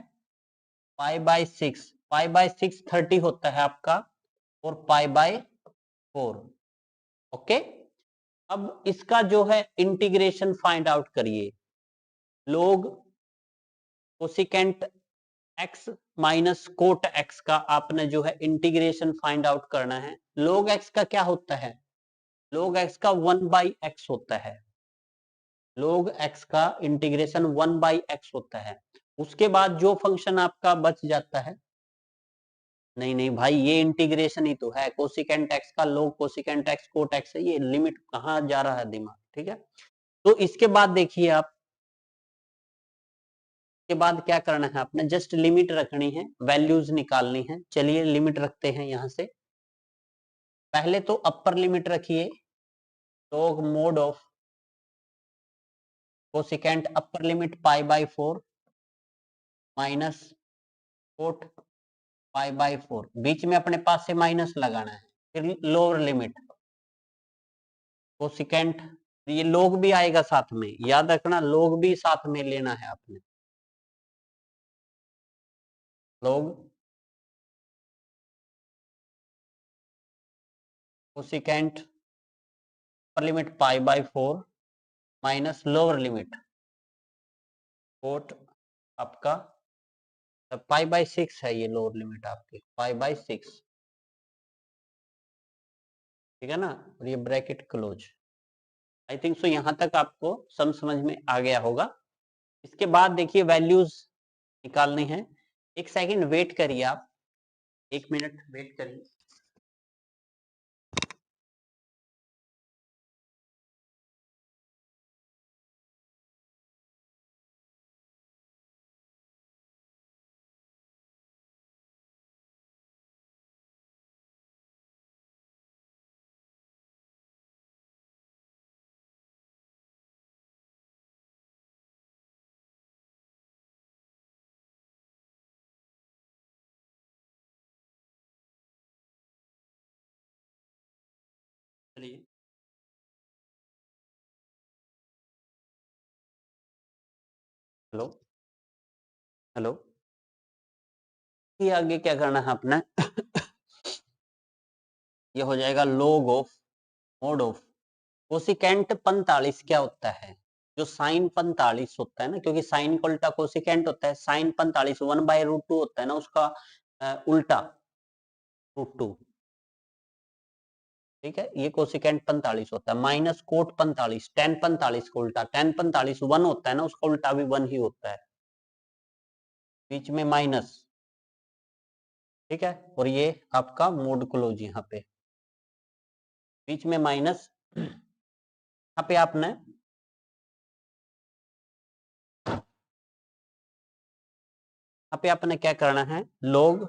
π/6, π/6 30 होता है आपका और π/4। ओके, अब इसका जो है इंटीग्रेशन फाइंड आउट करिए। लोग cosecant x minus cot x का आपने जो है इंटीग्रेशन फाइंड आउट करना है। log x का क्या होता है, log x का 1/x होता है। log x का इंटीग्रेशन 1/x होता है। उसके बाद जो फंक्शन आपका बच जाता है, नहीं नहीं भाई ये इंटीग्रेशन ही तो है, कोसिकेंट x का log cosecant x cot x है, ये लिमिट कहाँ जा रहा है दिमाग, ठीक है। तो इसके बाद देखिए आप, के बाद क्या करना है आपने, जस्ट लिमिट रखनी है, वैल्यूज निकालनी है। चलिए लिमिट रखते हैं यहां से। पहले तो अपर लिमिट रखिए, log mod of cosecant upper limit π/4 minus cot π/4, बीच में अपने पास से माइनस लगाना है। फिर लोअर लिमिट कोसिकेंट, ये लोग भी आएगा साथ में, याद रखना लोग भी साथ में लेना है आपने। Log cosecant upper limit π/4 minus lower limit cot आपका π/6 है, ये लोअर लिमिट आपकी π/6, ठीक है ना, और ये bracket close. I think so यहां तक आपको समझ में आ गया होगा। इसके बाद देखिए वैल्यूज निकालनी है। एक सेकंड वेट करिए आप, 1 मिनट वेट करिए। चलिए हेलो हेलो, ये आगे क्या करना है अपना ये हो जाएगा log of mod of cosecant 45 क्या होता है, जो साइन 45 होता है ना, क्योंकि साइन का उल्टा कोसिकेंट होता है, साइन 45 1/√2 होता है ना, उसका उल्टा √2, ठीक है। ये कोसिकेंट 45 होता है, माइनस कोट 45, tan 45 का उल्टा, tan 45 1 होता है ना, उसका उल्टा भी 1 ही होता है, बीच में माइनस, ठीक है। और ये आपका मोड क्लोज, यहाँ पे बीच में माइनस, यहाँ पे आपने क्या करना है, log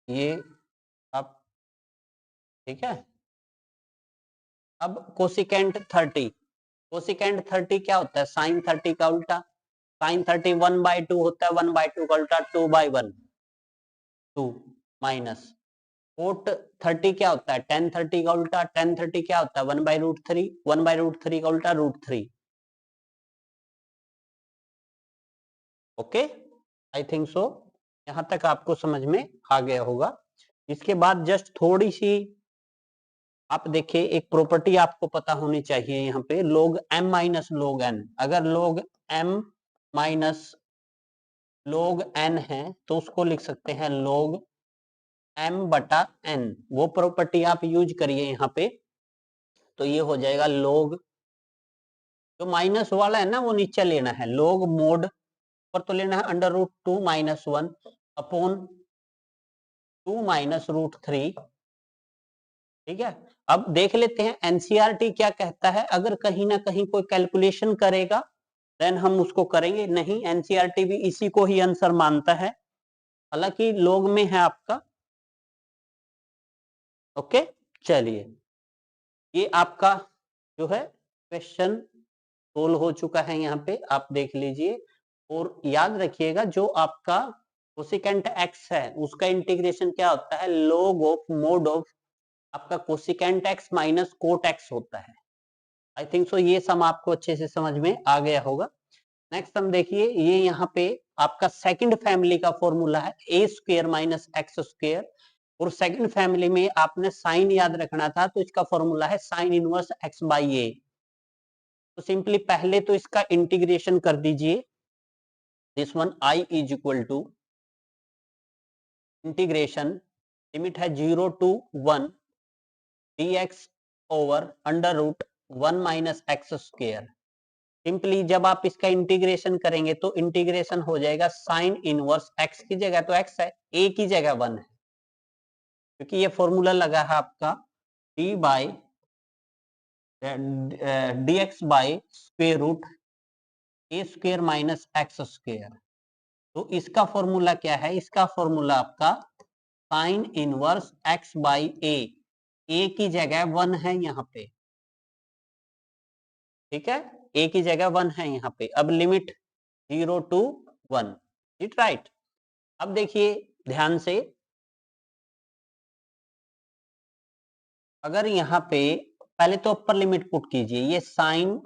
ये आप, ठीक है। अब कोसिकेंट 30, कोसिकेंट 30 क्या होता है, साइन 30 का उल्टा, साइन 30 1/2 होता है, 1/2 का उल्टा 2/1, 2 माइनस कोट 30 क्या होता है, tan 30 का उल्टा, tan 30 क्या होता है 1/√3, 1/√3 का उल्टा √3। ओके, आई थिंक सो यहां तक आपको समझ में आ गया होगा। इसके बाद जस्ट थोड़ी सी आप देखिए, एक प्रॉपर्टी आपको पता होनी चाहिए यहाँ पे, log m minus log n, अगर log m minus log n है तो उसको लिख सकते हैं log m/n, वो प्रॉपर्टी आप यूज करिए यहाँ पे, तो ये हो जाएगा log, जो माइनस वाला है ना वो नीचे लेना है, log मोड पर तो लेना है √2 - 1 अपॉन 2 - √3, ठीक है। अब देख लेते हैं एनसीईआरटी क्या कहता है, अगर कहीं ना कहीं कोई कैलकुलेशन करेगा देन हम उसको करेंगे, नहीं एनसीईआरटी भी इसी को ही आंसर मानता है, हालांकि log में है आपका। ओके, चलिए ये आपका जो है क्वेश्चन सोल्व हो चुका है, यहाँ पे आप देख लीजिए। और याद रखिएगा जो आपका कोसिकेंट x है उसका इंटीग्रेशन क्या होता है, log ऑफ मोड ऑफ आपका cosecant x minus cot x होता है। आई थिंक सो ये सम आपको अच्छे से समझ में आ गया होगा। नेक्स्ट सम देखिए, ये यहाँ पे आपका सेकंड फैमिली का फॉर्मूला है ए स्क्वायर माइनस एक्स स्क्वायर, और सेकंड फैमिली में आपने साइन याद रखना था, तो इसका फॉर्मूला है sine inverse x by a. तो सिंपली पहले तो इसका इंटीग्रेशन कर दीजिए, this one I is equal to integration, limit है 0 to 1 dx over under root 1 minus x square. Simply जब आप इसका इंटीग्रेशन करेंगे तो इंटीग्रेशन हो जाएगा साइन इनवर्स एक्स की जगह तो एक्स है, ए की जगह 1 है, क्योंकि ये फॉर्मूला लगा है आपका d by dx by square root a square minus x square. तो इसका फॉर्मूला क्या है, इसका फॉर्मूला आपका sine inverse x by a की जगह 1 है यहाँ पे, ठीक है, ए की जगह 1 है यहाँ पे। अब लिमिट 0 to 1, इट राइट। अब देखिए ध्यान से, अगर यहाँ पे पहले तो अपर लिमिट पुट कीजिए, ये sine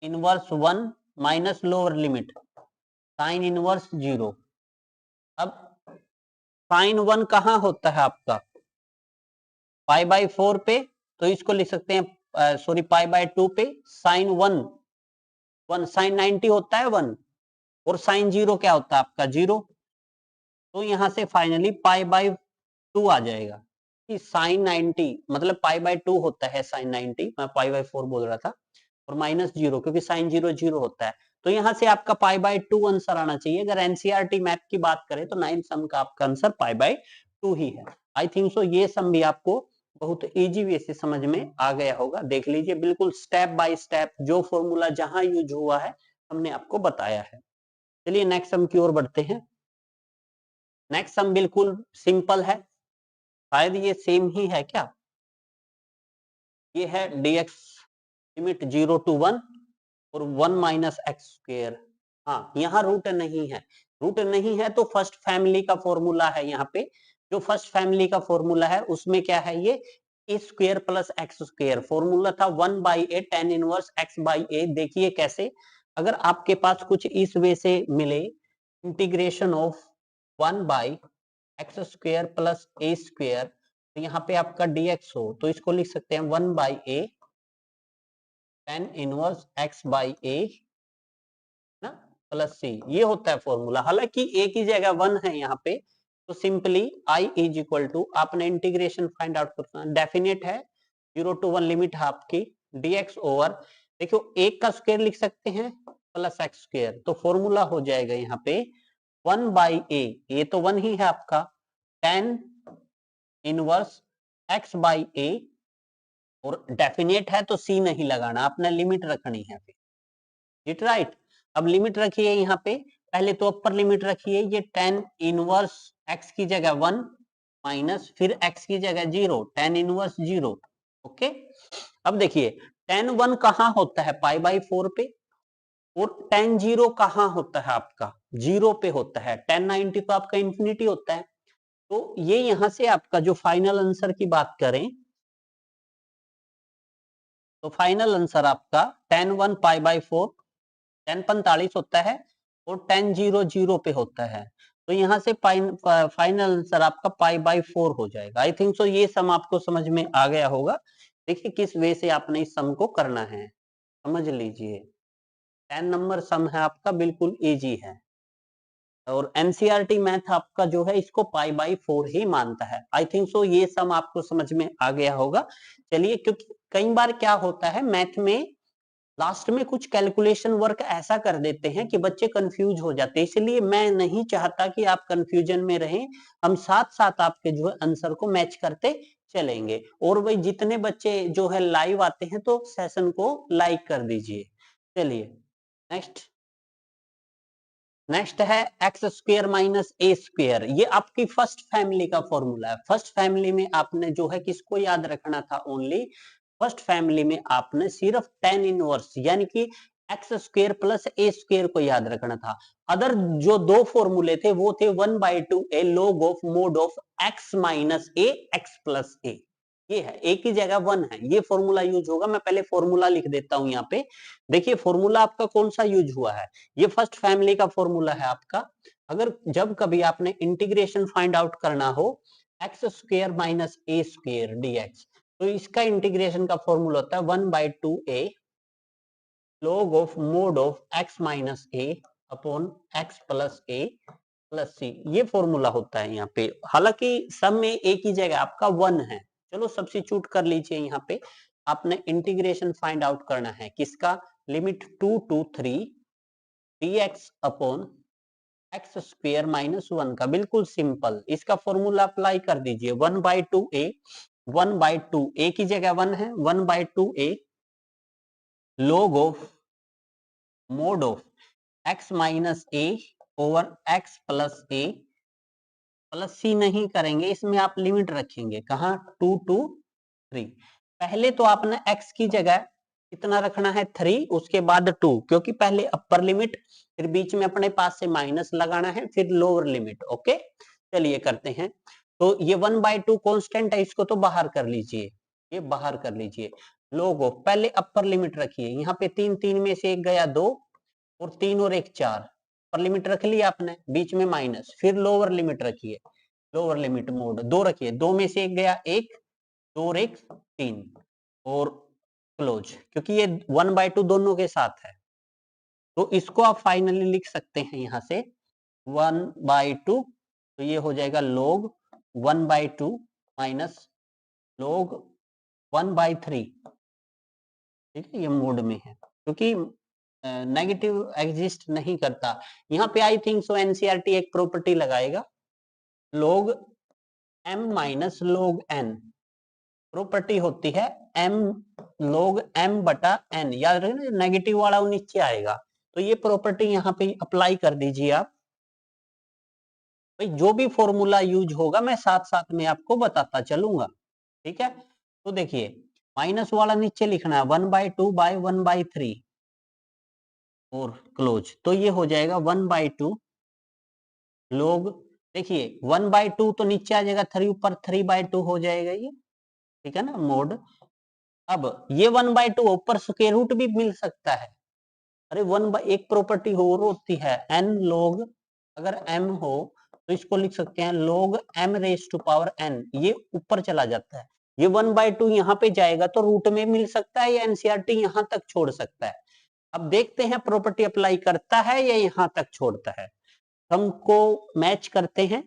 inverse 1 minus lower limit sine inverse 0। अब साइन 1 कहाँ होता है आपका, पाई बाई 4 पे, तो इसको लिख सकते हैं सॉरी पाई बाई 2 पे साइन 1 साइन 90 होता है 1, और साइन 0 क्या होता है आपका 0। तो यहां से फाइनली पाई बाई 2 आ जाएगा कि साइन 90 मतलब पाई बाई 2 होता है साइन 90, मैं पाई बाई 4 बोल रहा था, और माइनस 0 क्योंकि साइन 0 0 होता है। तो यहाँ से आपका पाई बाई 2 आंसर आना चाहिए। अगर एनसीईआरटी मैथ की बात करें तो 9 सम का आपका आंसर पाई बाई 2 ही है। आई थिंक सो ये सम भी आपको बहुत इजी वे से समझ में आ गया होगा। देख लीजिए बिल्कुल स्टेप बाय स्टेप जो फॉर्मूला जहां यूज हुआ है हमने आपको बताया है। चलिए नेक्स्ट सम की ओर बढ़ते हैं। नेक्स्ट सम बिल्कुल सिंपल है, शायद ये सेम ही है क्या, ये है dx लिमिट 0 to 1 और 1 माइनस एक्स स्क्वायर। हाँ यहाँ रूट नहीं है, रूट नहीं है तो फर्स्ट फैमिली का फॉर्मूला है। यहाँ पे जो फर्स्ट फैमिली का फॉर्मूला है उसमें क्या है, ये a square plus x square, formula था 1 by a tan inverse x by a. देखिए कैसे, अगर आपके पास कुछ इस वे से मिले, integration of 1 by x square plus a square, तो यहाँ पे आपका dx हो तो इसको लिख सकते हैं 1 by a tan inverse x by a ना प्लस सी, ये होता है फॉर्मूला। हालांकि ए की जगह 1 है यहाँ पे, तो simply I is equal to, आपने इंटीग्रेशन फाइंड आउट करना, डेफिनेट है 0 to 1 लिमिट है आपकी dx ओवर, देखो एक का स्क्वायर लिख सकते हैं प्लस एक्स स्क्वायर, तो फॉर्मूला हो जाएगा यहाँ पे 1 बाई ए तो 1 ही है आपका, टेन इनवर्स एक्स बाई ए, और डेफिनेट है तो सी नहीं लगाना, आपने लिमिट रखनी है फिर, इट राइट। अब लिमिट रखिए यहाँ पे, पहले तो अपर लिमिट रखिए, ये टेन इनवर्स एक्स की जगह 1 माइनस फिर एक्स की जगह 0, टेन इनवर्स 0, ओके। अब देखिए टेन 1 कहाँ होता है, पाई बाई 4 पे, और टेन 0 कहाँ होता है आपका 0 पे होता है, टेन 90 तो आपका इंफिनिटी होता है। तो ये यहां से आपका जो फाइनल आंसर की बात करें तो फाइनल आंसर आपका टेन 1 पाई बाई 4 टेन 45 होता है, और टेन 0 0 पे होता है, तो यहाँ से फाइनल आंसर आपका पाई बाई 4 हो जाएगा। आई थिंक सो ये सम आपको समझ में आ गया होगा। देखिए किस वे से आपने इस सम को करना है, समझ लीजिए 10 नंबर सम है आपका, बिल्कुल इजी है, और एनसीईआरटी मैथ आपका जो है इसको पाई बाई 4 ही मानता है। आई थिंक सो ये सम आपको समझ में आ गया होगा। चलिए, क्योंकि कई बार क्या होता है मैथ में लास्ट में कुछ कैलकुलेशन वर्क ऐसा कर देते हैं कि बच्चे कंफ्यूज हो जाते हैं, इसलिए मैं नहीं चाहता कि आप कंफ्यूजन में रहें, हम साथ साथ आपके जो है आंसर को मैच करते चलेंगे। और वही जितने बच्चे जो है लाइव आते हैं तो सेशन को लाइक कर दीजिए। चलिए नेक्स्ट, नेक्स्ट है एक्स स्क्वायर माइनस ए स्क्वायर, ये आपकी फर्स्ट फैमिली का फॉर्मूला है। फर्स्ट फैमिली में आपने जो है किसको याद रखना था, ओनली फर्स्ट फैमिली में आपने सिर्फ टेन इनवर्स यानी कि x square plus a square को याद रखना था। अदर जो दो फॉर्मूले थे वो थे 1 by 2 a log of mod of x minus a x plus a, ये है, एक ही जगह 1 है, ये फॉर्मूला यूज होगा। मैं पहले फॉर्मूला लिख देता हूं यहाँ पे। देखिए फॉर्मूला आपका कौन सा यूज हुआ है, ये फर्स्ट फैमिली का फॉर्मूला है आपका। अगर जब कभी आपने इंटीग्रेशन फाइंड आउट करना हो एक्स स्क्वायर माइनस ए स्क्वायर dx, तो इसका इंटीग्रेशन का फॉर्मूला होता है 1/2a log of mod of x minus a upon x plus a plus C, ये फॉर्मूला होता है यहाँ पे। हालांकि सब में एक ही जगह आपका 1 है। चलो सब्स्टिट्यूट कर लीजिए यहाँ पे। आपने इंटीग्रेशन फाइंड आउट करना है किसका, limit 2 to 3 dx upon x square minus 1 का। बिल्कुल सिंपल, इसका फॉर्मूला अप्लाई कर दीजिए 1/2a, 1/2a की जगह 1 है, 1/2a log of mod of x minus a over x plus a plus C नहीं करेंगे, इसमें आप लिमिट रखेंगे कहा 2 to 3। पहले तो आपने x की जगह कितना रखना है 3, उसके बाद 2, क्योंकि पहले अपर लिमिट फिर बीच में अपने पास से माइनस लगाना है फिर लोअर लिमिट। ओके चलिए करते हैं। तो ये 1/2 कांस्टेंट है, इसको तो बाहर कर लीजिए, ये बाहर कर लीजिए। लोग पहले अपर लिमिट रखिए, यहाँ पे 3 3 में से एक गया 2 और 3 और 1 4, अपर लिमिट रख लिया आपने, बीच में माइनस, फिर लोअर लिमिट रखिए, लोअर लिमिट मोड 2 रखिए, 2 में से एक गया 1, 2 और 1 3 और क्लोज, क्योंकि ये 1/2 दोनों के साथ है। तो इसको आप फाइनली लिख सकते हैं यहाँ से 1/2, तो ये हो जाएगा log 1/2 माइनस log 1/3। ठीक है, ये मोड में है क्योंकि नेगेटिव एग्जिस्ट नहीं करता। यहाँ पे आई थिंक सो एनसीईआरटी एक प्रॉपर्टी लगाएगा log m minus log n, property होती है m log m बटा n, याद रखना नेगेटिव वाला नीचे आएगा। तो ये प्रॉपर्टी यहाँ पे अप्लाई कर दीजिए आप। भाई जो भी फॉर्मूला यूज होगा मैं साथ साथ में आपको बताता चलूंगा। ठीक है, तो देखिए माइनस वाला नीचे लिखना है 1/2 बाय 1/3 और क्लोज, तो ये हो जाएगा 1/2 लोग, देखिए 1/2 तो नीचे आ जाएगा 3 ऊपर 3/2 हो जाएगा ये। ठीक है ना मोड। अब ये 1/2 ऊपर स्क्वायर रूट भी मिल सकता है। अरे एक प्रॉपर्टी और होती है n log, अगर m हो तो इसको लिख सकते हैं log m raise to power n, ये ऊपर चला जाता है। ये 1/2 यहाँ पे जाएगा तो रूट में मिल सकता है या एनसीईआरटी यहाँ तक छोड़ सकता है। अब देखते हैं प्रॉपर्टी अप्लाई करता है या यहाँ तक छोड़ता है। हमको मैच करते हैं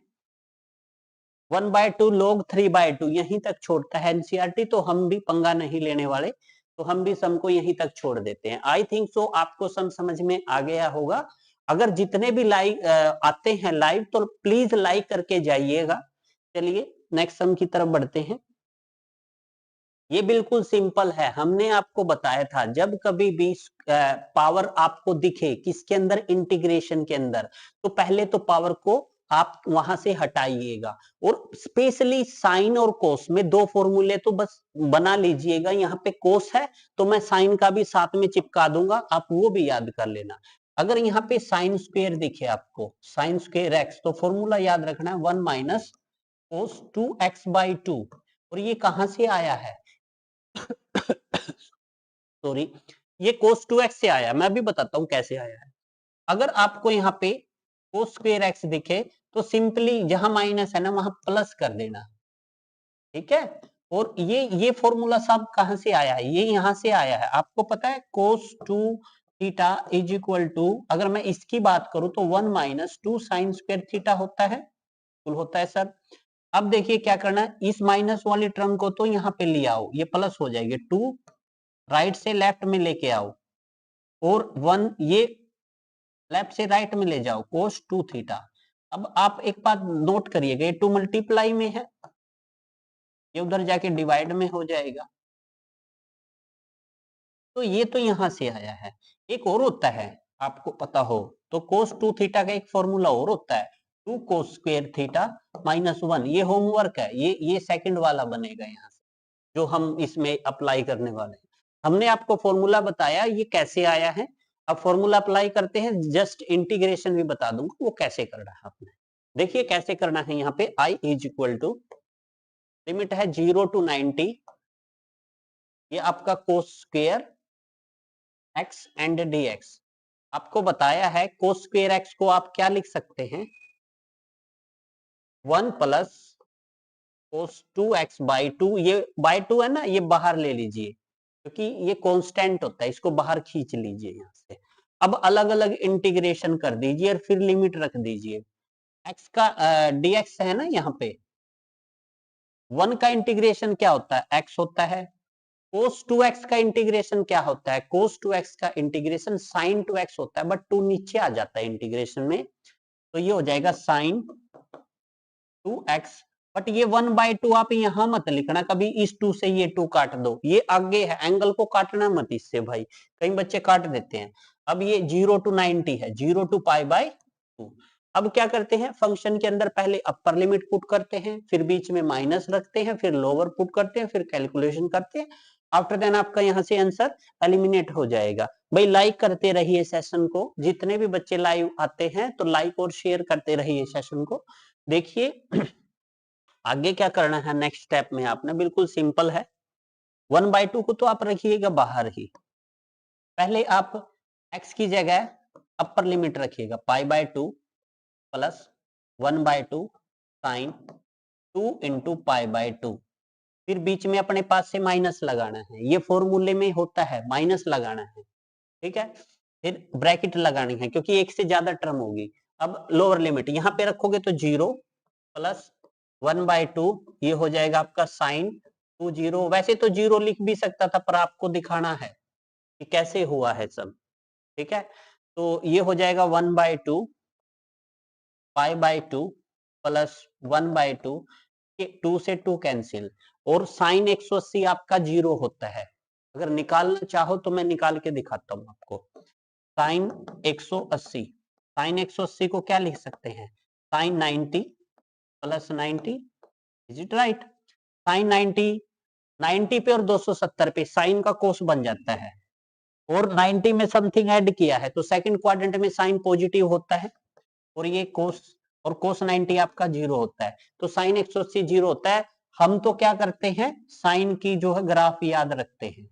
1/2 log 3/2 यहीं तक छोड़ता है एनसीईआरटी, तो हम भी पंगा नहीं लेने वाले, तो हम भी सम को यहीं तक छोड़ देते हैं। आई थिंक सो आपको सम समझ में आ गया होगा। अगर जितने भी लाइव आते हैं लाइव तो प्लीज लाइक करके जाइएगा। चलिए नेक्स्ट सम की तरफ बढ़ते हैं। ये बिल्कुल सिंपल है, हमने आपको बताया था जब कभी भी पावर आपको दिखे किसके अंदर, इंटीग्रेशन के अंदर, तो पहले तो पावर को आप वहां से हटाइएगा। और स्पेशली साइन और कोस में दो फॉर्मूले तो बस बना लीजिएगा। यहाँ पे कोस है तो मैं साइन का भी साथ में चिपका दूंगा, आप वो भी याद कर लेना। अगर यहाँ पे साइन स्क्वेयर दिखे आपको, साइन स्क्वेयर एक्स, तो फॉर्मूला याद रखना है 1 माइनस कोस 2x/2। और ये कहां से आया है सॉरी, ये cos 2x से आया, मैं भी बताता हूं कैसे आया है। अगर आपको यहाँ पे cos स्क्वायर x दिखे तो सिंपली जहां माइनस है ना वहां प्लस कर देना। ठीक है, और ये फॉर्मूला सब कहां से आया है, ये यहां से आया है। आपको पता है cos 2 theta is equal to, अगर मैं इसकी बात करूं तो 1 माइनस 2 साइन स्क्वायर थीटा होता है, कुल होता है सर। अब देखिए क्या करना है, इस माइनस वाली टर्म को तो यहाँ पे ले आओ, ये प्लस हो जाएगी, 2 राइट से लेफ्ट में लेके आओ और 1 ये लेफ्ट से राइट में ले जाओ, cos 2 थीटा। अब आप एक बात नोट करिएगा, ये 2 मल्टीप्लाई में है, ये उधर जाके डिवाइड में हो जाएगा। तो ये तो यहां से आया है। एक और होता है, आपको पता हो तो cos 2 थीटा का एक फॉर्मूला और होता है 2 cos स्क्वायर थीटा माइनस 1। ये होमवर्क है, ये सेकंड वाला बनेगा यहाँ से जो हम इसमें अप्लाई करने वाले हैं। हमने आपको फॉर्मूला बताया ये कैसे आया है। अब फॉर्मूला अप्लाई करते हैं, जस्ट इंटीग्रेशन भी बता दूंगा वो कैसे करना है आपने। देखिए कैसे करना है, यहाँ पे i is equal to limit है 0 to 90, ये आपका cos square x and d x. आपको बताया है कोस स्क्वेयर एक्स को आप क्या लिख सकते हैं, 1 प्लस कोस 2x/2, ये बाय 2 है ना, ये बाहर ले लीजिए क्योंकि ये कांस्टेंट होता है, इसको बाहर खींच लीजिए यहाँ से। अब अलग अलग इंटीग्रेशन कर दीजिए और फिर लिमिट रख दीजिए। x का dx है ना यहाँ पे, 1 का इंटीग्रेशन क्या होता है, x होता है। cos 2x का इंटीग्रेशन क्या होता है, cos 2x का इंटीग्रेशन sin 2x होता है, बट 2 नीचे आ जाता है इंटीग्रेशन में, तो ये हो जाएगा sin 2x। बट ये 1/2 आप यहां मत लिखना कभी, इस 2 से ये 2 काट दो, ये आगे है, एंगल को काटना मत इससे भाई, कई बच्चे काट देते हैं। अब ये 0 to 90 है, 0 to π/2। अब क्या करते हैं, फंक्शन के अंदर पहले अपर लिमिट पुट करते हैं, फिर बीच में माइनस रखते हैं, फिर लोअर पुट करते हैं, फिर कैलकुलेशन करते हैं। आफ्टर देन आपका यहाँ से आंसर एलिमिनेट हो जाएगा। भाई लाइक करते रहिए सेशन को, जितने भी बच्चे लाइव आते हैं तो लाइक और शेयर करते रहिए सेशन को। देखिए आगे क्या करना है नेक्स्ट स्टेप में आपने, बिल्कुल सिंपल है। 1/2 को तो आप रखिएगा बाहर ही, पहले आप x की जगह अपर लिमिट रखिएगा π/2 प्लस 1/2 साइन 2 इंटू π/2, फिर बीच में अपने पास से माइनस लगाना है, ये फॉर्मूले में होता है माइनस लगाना है, ठीक है। फिर ब्रैकेट लगानी है क्योंकि एक से ज्यादा टर्म होगी। अब लोअर लिमिट यहाँ पे रखोगे तो 0 प्लस 1/2, ये हो जाएगा आपका साइन 2 0। वैसे तो 0 लिख भी सकता था पर आपको दिखाना है कि कैसे हुआ है सब, ठीक है। तो ये हो जाएगा 1/2 π/2 प्लस 1/2, 2 से 2 कैंसिल, और साइन 180 आपका 0 होता है। अगर निकालना चाहो तो मैं निकाल के दिखाता हूं आपको। साइन 180, साइन 180 को क्या लिख सकते हैं, sine 90 plus 90, is it right. Sine 90, 90 पे और 270 पे साइन का कोस बन जाता है, और 90 में समथिंग ऐड किया है तो सेकंड क्वाड्रेंट में साइन पॉजिटिव होता है, और ये कोस, और कोस 90 आपका 0 होता है, तो साइन 180 0 होता है। हम तो क्या करते हैं, साइन की जो है ग्राफ याद रखते हैं,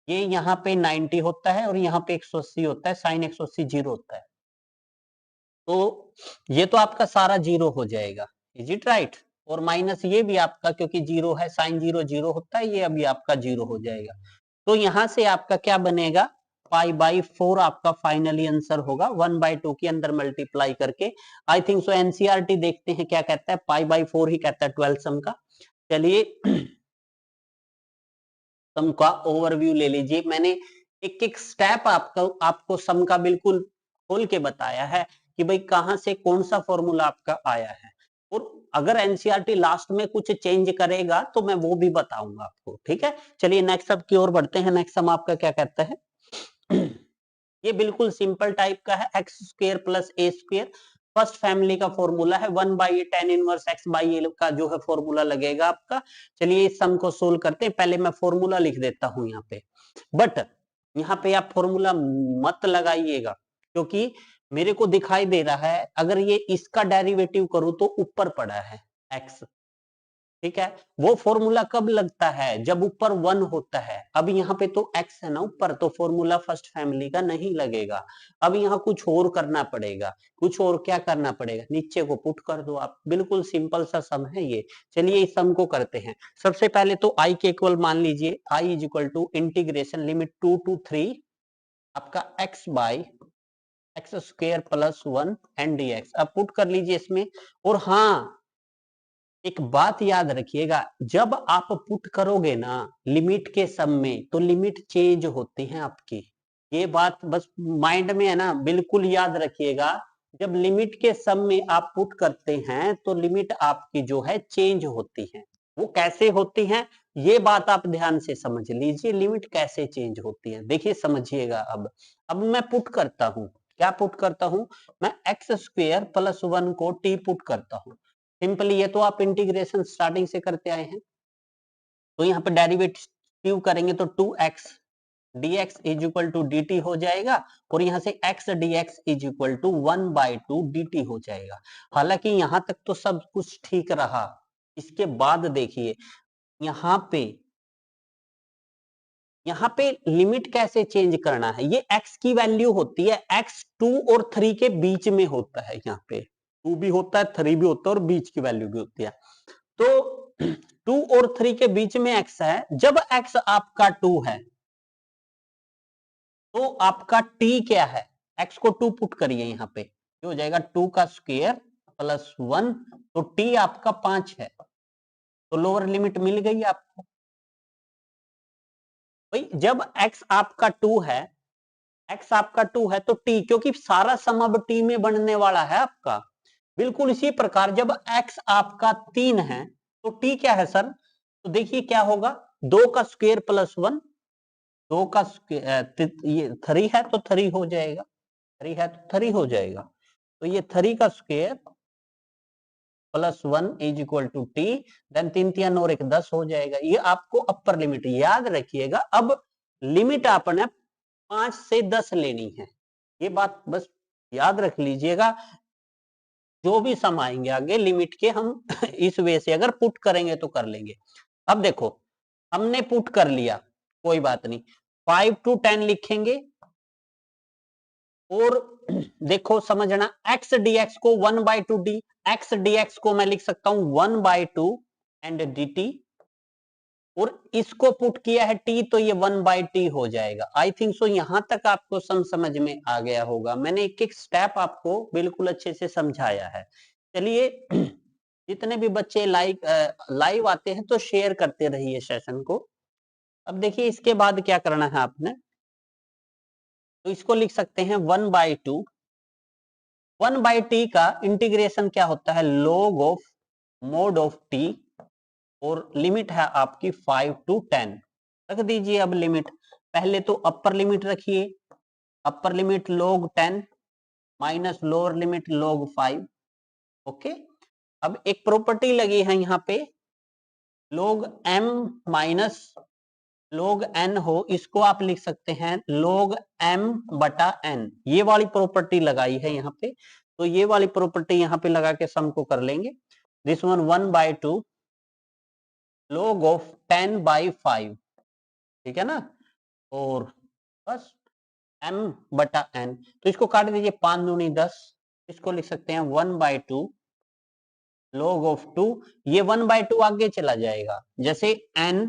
ये यहाँ पे 90 होता है और यहाँ पे 180 होता है, साइन 180 0 होता है, तो ये तो आपका सारा 0 हो जाएगा, इज इट राइट। और माइनस ये भी आपका, क्योंकि 0 है, साइन 0 0 होता है, ये अभी आपका 0 हो जाएगा। तो यहां से आपका क्या बनेगा, π/4 आपका फाइनली आंसर होगा, 1/2 के अंदर मल्टीप्लाई करके। आई थिंक सो एनसीईआरटी देखते हैं क्या कहता है, π/4 ही कहता है 12 सम का। चलिए सम का ओवरव्यू ले लीजिए, मैंने एक एक स्टेप आपको सम का बिल्कुल खोल के बताया है कि भाई कहां से कौन सा फॉर्मूला आपका आया है, और अगर एनसीईआरटी लास्ट में कुछ चेंज करेगा तो मैं वो भी बताऊंगा आपको, ठीक है। चलिए नेक्स्ट सम की ओर बढ़ते हैं। नेक्स्ट सम आपका क्या कहता है ये बिल्कुल सिंपल टाइप का है, एक्स स्क्र प्लस ए स्क्र, फर्स्ट फैमिली का फॉर्मूला है, 1/a tan inverse x by a का जो है फॉर्मूला लगेगा आपका। चलिए इस सम को सोल्व करते हैं, पहले मैं फॉर्मूला लिख देता हूं यहाँ पे, बट यहाँ पे आप फॉर्मूला मत लगाइएगा क्योंकि मेरे को दिखाई दे रहा है अगर ये इसका डेरिवेटिव करूं तो ऊपर पड़ा है x, ठीक है। वो फॉर्मूला कब लगता है, जब ऊपर 1 होता है। अब यहाँ पे तो x है ना ऊपर, तो फॉर्मूला फर्स्ट फैमिली का नहीं लगेगा। अब यहाँ कुछ और करना पड़ेगा, कुछ और क्या करना पड़ेगा, नीचे को पुट कर दो आप, बिल्कुल सिंपल सा सम है ये। चलिए इस सम को करते हैं। सबसे पहले तो i के इक्वल मान लीजिए, i is equal to integration limit 2 to 3 आपका x by x square plus 1 and dx। अब पुट कर लीजिए इसमें, और हाँ एक बात याद रखिएगा, जब आप पुट करोगे ना लिमिट के सम में तो लिमिट चेंज होती है आपकी, ये बात बस माइंड में है ना, बिल्कुल याद रखिएगा। जब लिमिट के सम में आप पुट करते हैं तो लिमिट आपकी जो है चेंज होती है। वो कैसे होती है ये बात आप ध्यान से समझ लीजिए, लिमिट कैसे चेंज होती है देखिए समझिएगा। अब मैं पुट करता हूं, क्या पुट करता हूं, मैं एक्स स्क्वेयर प्लस 1 को टी पुट करता हूं। सिंपली ये तो आप इंटीग्रेशन स्टार्टिंग से करते आए हैं, तो यहाँ पे डेरिवेटिव करेंगे तो 2x dx is equal to dt हो जाएगा, और यहाँ से x dx is equal to 1/2 dt हो जाएगा। हालांकि यहाँ तक तो सब कुछ ठीक रहा, इसके बाद देखिए यहाँ पे लिमिट कैसे चेंज करना है। ये x की वैल्यू होती है, x 2 और 3 के बीच में होता है। यहाँ पे 2 भी होता है, 3 भी होता है और बीच की वैल्यू भी होती है। तो 2 और 3 के बीच में x है। जब x आपका 2 है तो आपका t क्या है, x को 2 पुट करिए यहाँ पे, ये हो जाएगा 2 का स्क्वायर प्लस 1, तो t आपका 5 है, तो लोअर लिमिट मिल गई आपको। भाई जब x आपका 2 है, x आपका 2 है तो t, क्योंकि सारा सम अब t में बनने वाला है आपका। बिल्कुल इसी प्रकार जब x आपका 3 है तो t क्या है सर, तो देखिए क्या होगा, 2 का स्क्वायर प्लस 1, 2 का ये 3 है तो 3 हो जाएगा, 3 है तो 3 हो जाएगा, तो ये 3 का square plus 1 is equal to t, then 3 3 और 1 10 हो जाएगा। ये आपको अपर लिमिट याद रखिएगा। अब लिमिट आपने 5 से 10 लेनी है, ये बात बस याद रख लीजिएगा। जो भी सम आएंगे आगे लिमिट के हम इस वे से अगर पुट करेंगे तो कर लेंगे। अब देखो हमने पुट कर लिया, कोई बात नहीं, 5 to 10 लिखेंगे और देखो समझना, x dx को 1/2 d, x dx को मैं लिख सकता हूं 1/2 एंड dt, और इसको पुट किया है t तो ये 1/t हो जाएगा। आई थिंक सो यहां तक आपको समझ में आ गया होगा। मैंने एक एक स्टेप आपको बिल्कुल अच्छे से समझाया है। चलिए जितने भी बच्चे लाइव आते हैं तो शेयर करते रहिए सेशन को। अब देखिए इसके बाद क्या करना है आपने, तो इसको लिख सकते हैं 1/2, 1/t का इंटीग्रेशन क्या होता है, log of mod of t, और लिमिट है आपकी 5 to 10। रख दीजिए अब लिमिट, पहले तो अपर लिमिट रखिए, upper limit log 10 minus lower limit log 5। Okay, अब एक प्रॉपर्टी लगी है यहाँ पे, log m minus log n हो, इसको आप लिख सकते हैं log m बटा n, ये वाली प्रॉपर्टी लगाई है यहाँ पे। तो ये वाली प्रॉपर्टी यहाँ पे लगा के सम को कर लेंगे। दिस वन 1/2 log ऑफ 10/5, ठीक है ना, और बस m बटा n, तो इसको काट दीजिए, 5 दूनी 10, इसको लिख सकते हैं 1/2 log ऑफ 2, ये 1/2 आगे चला जाएगा, जैसे n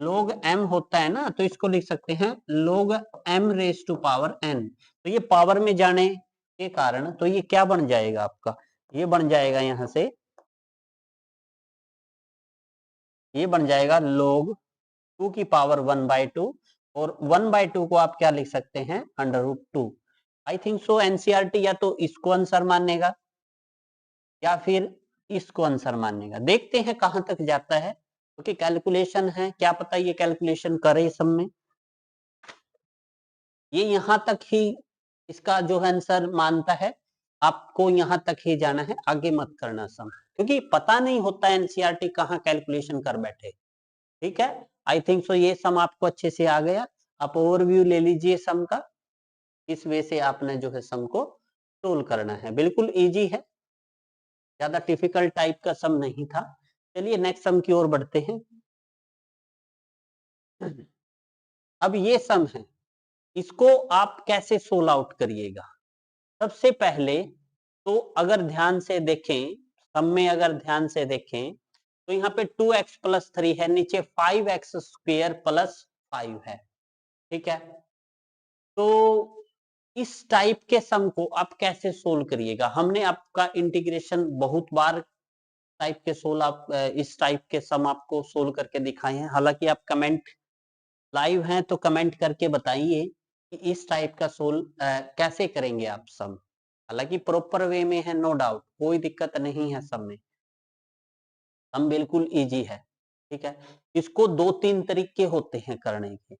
log m होता है ना, तो इसको लिख सकते हैं log m raise to power n, तो ये पावर में जाने के कारण तो ये क्या बन जाएगा आपका, ये बन जाएगा यहां से, ये बन जाएगा log 2 की पावर 1/2, और 1/2 को आप क्या लिख सकते हैं, √2। आई थिंक सो एनसीईआरटी या तो इसको आंसर मानेगा या फिर इसको आंसर मानेगा, देखते हैं कहां तक जाता है, क्योंकि कैलकुलेशन है, क्या पता ये कैलकुलेशन करे सब में। ये यहां तक ही इसका जो है आंसर मानता है, आपको यहां तक ही जाना है, आगे मत करना सम, क्योंकि पता नहीं होता एनसीईआरटी कहां कैलकुलेशन कर बैठे। ठीक है, आई थिंक सो ये सम आपको अच्छे से आ गया। आप ओवरव्यू ले लीजिए सम का, इस वे से आपने जो है सम को सोल्व करना है, बिल्कुल इजी है, ज्यादा डिफिकल्ट टाइप का सम नहीं था। चलिए नेक्स्ट सम की ओर बढ़ते हैं। अब ये सम है, इसको आप कैसे सोल्व आउट करिएगा। सबसे पहले तो अगर ध्यान से देखें, सम में अगर ध्यान से देखें तो यहाँ पे 2x प्लस 3 है, नीचे 5x स्क्वेयर प्लस 5 है, ठीक है। तो इस टाइप के सम को आप कैसे सोल्व करिएगा, हमने आपका इंटीग्रेशन बहुत बार टाइप के सोल्व, आप इस टाइप के सम आपको सोल्व करके दिखाए हैं। हालांकि आप कमेंट लाइव हैं तो कमेंट करके बताइए कि इस टाइप का सोल्व कैसे करेंगे आप सम। हालांकि प्रॉपर वे में है, नो डाउट, कोई दिक्कत नहीं है सम में, सम बिल्कुल इजी है, ठीक है। इसको 2-3 तरीके होते हैं करने के।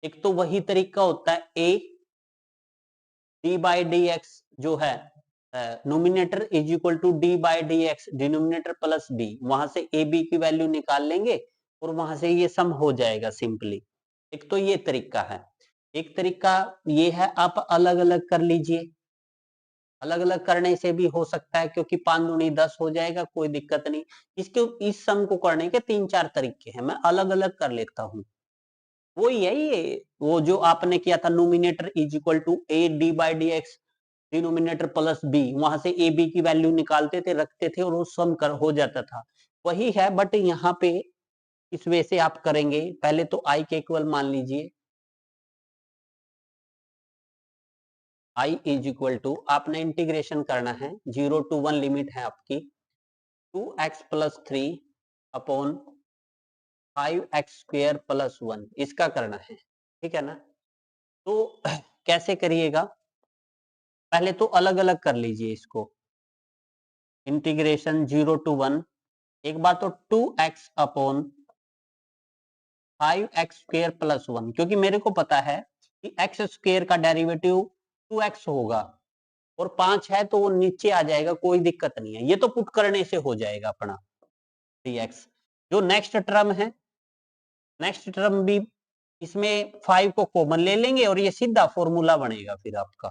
एक तो वही तरीका होता है a d/dx जो है, numerator is equal to d/dx, denominator plus b, वहां से a b की वैल्यू निकाल लेंगे और वहां से ये सम हो जाएगा सिंपली। एक तो ये तरीका है, एक तरीका ये है आप अलग अलग कर लीजिए, अलग अलग करने से भी हो सकता है, क्योंकि 5 दूनी 10 हो जाएगा, कोई दिक्कत नहीं। इसके इस सम को करने के 3-4 तरीके हैं, मैं अलग अलग कर लेता हूँ। वही है ये, वो जो आपने किया था numerator is equal to a d by d x, denominator plus b, वहां से ए बी की वैल्यू निकालते थे, रखते थे और वो सम कर हो जाता था, वही है। बट यहाँ पे इस वे से आप करेंगे, पहले तो आई के इक्वल मान लीजिए, आई इज इक्वल टू, आपने इंटीग्रेशन करना है, 0 to 1 लिमिट है आपकी, 2x plus 3 upon 5x square plus 1, इसका करना है, ठीक है ना। तो कैसे करिएगा, पहले तो अलग अलग कर लीजिए इसको, इंटीग्रेशन 0 to 1, एक बार तो 2x upon 5x square plus 1, क्योंकि मेरे को पता है कि x स्क्वेयर का डेरिवेटिव 2x होगा और 5 है तो वो नीचे आ जाएगा, कोई दिक्कत नहीं है, ये तो पुट करने से हो जाएगा अपना 3x। जो नेक्स्ट टर्म है, नेक्स्ट टर्म भी इसमें 5 को कॉमन ले लेंगे और ये सीधा फॉर्मूला बनेगा फिर आपका,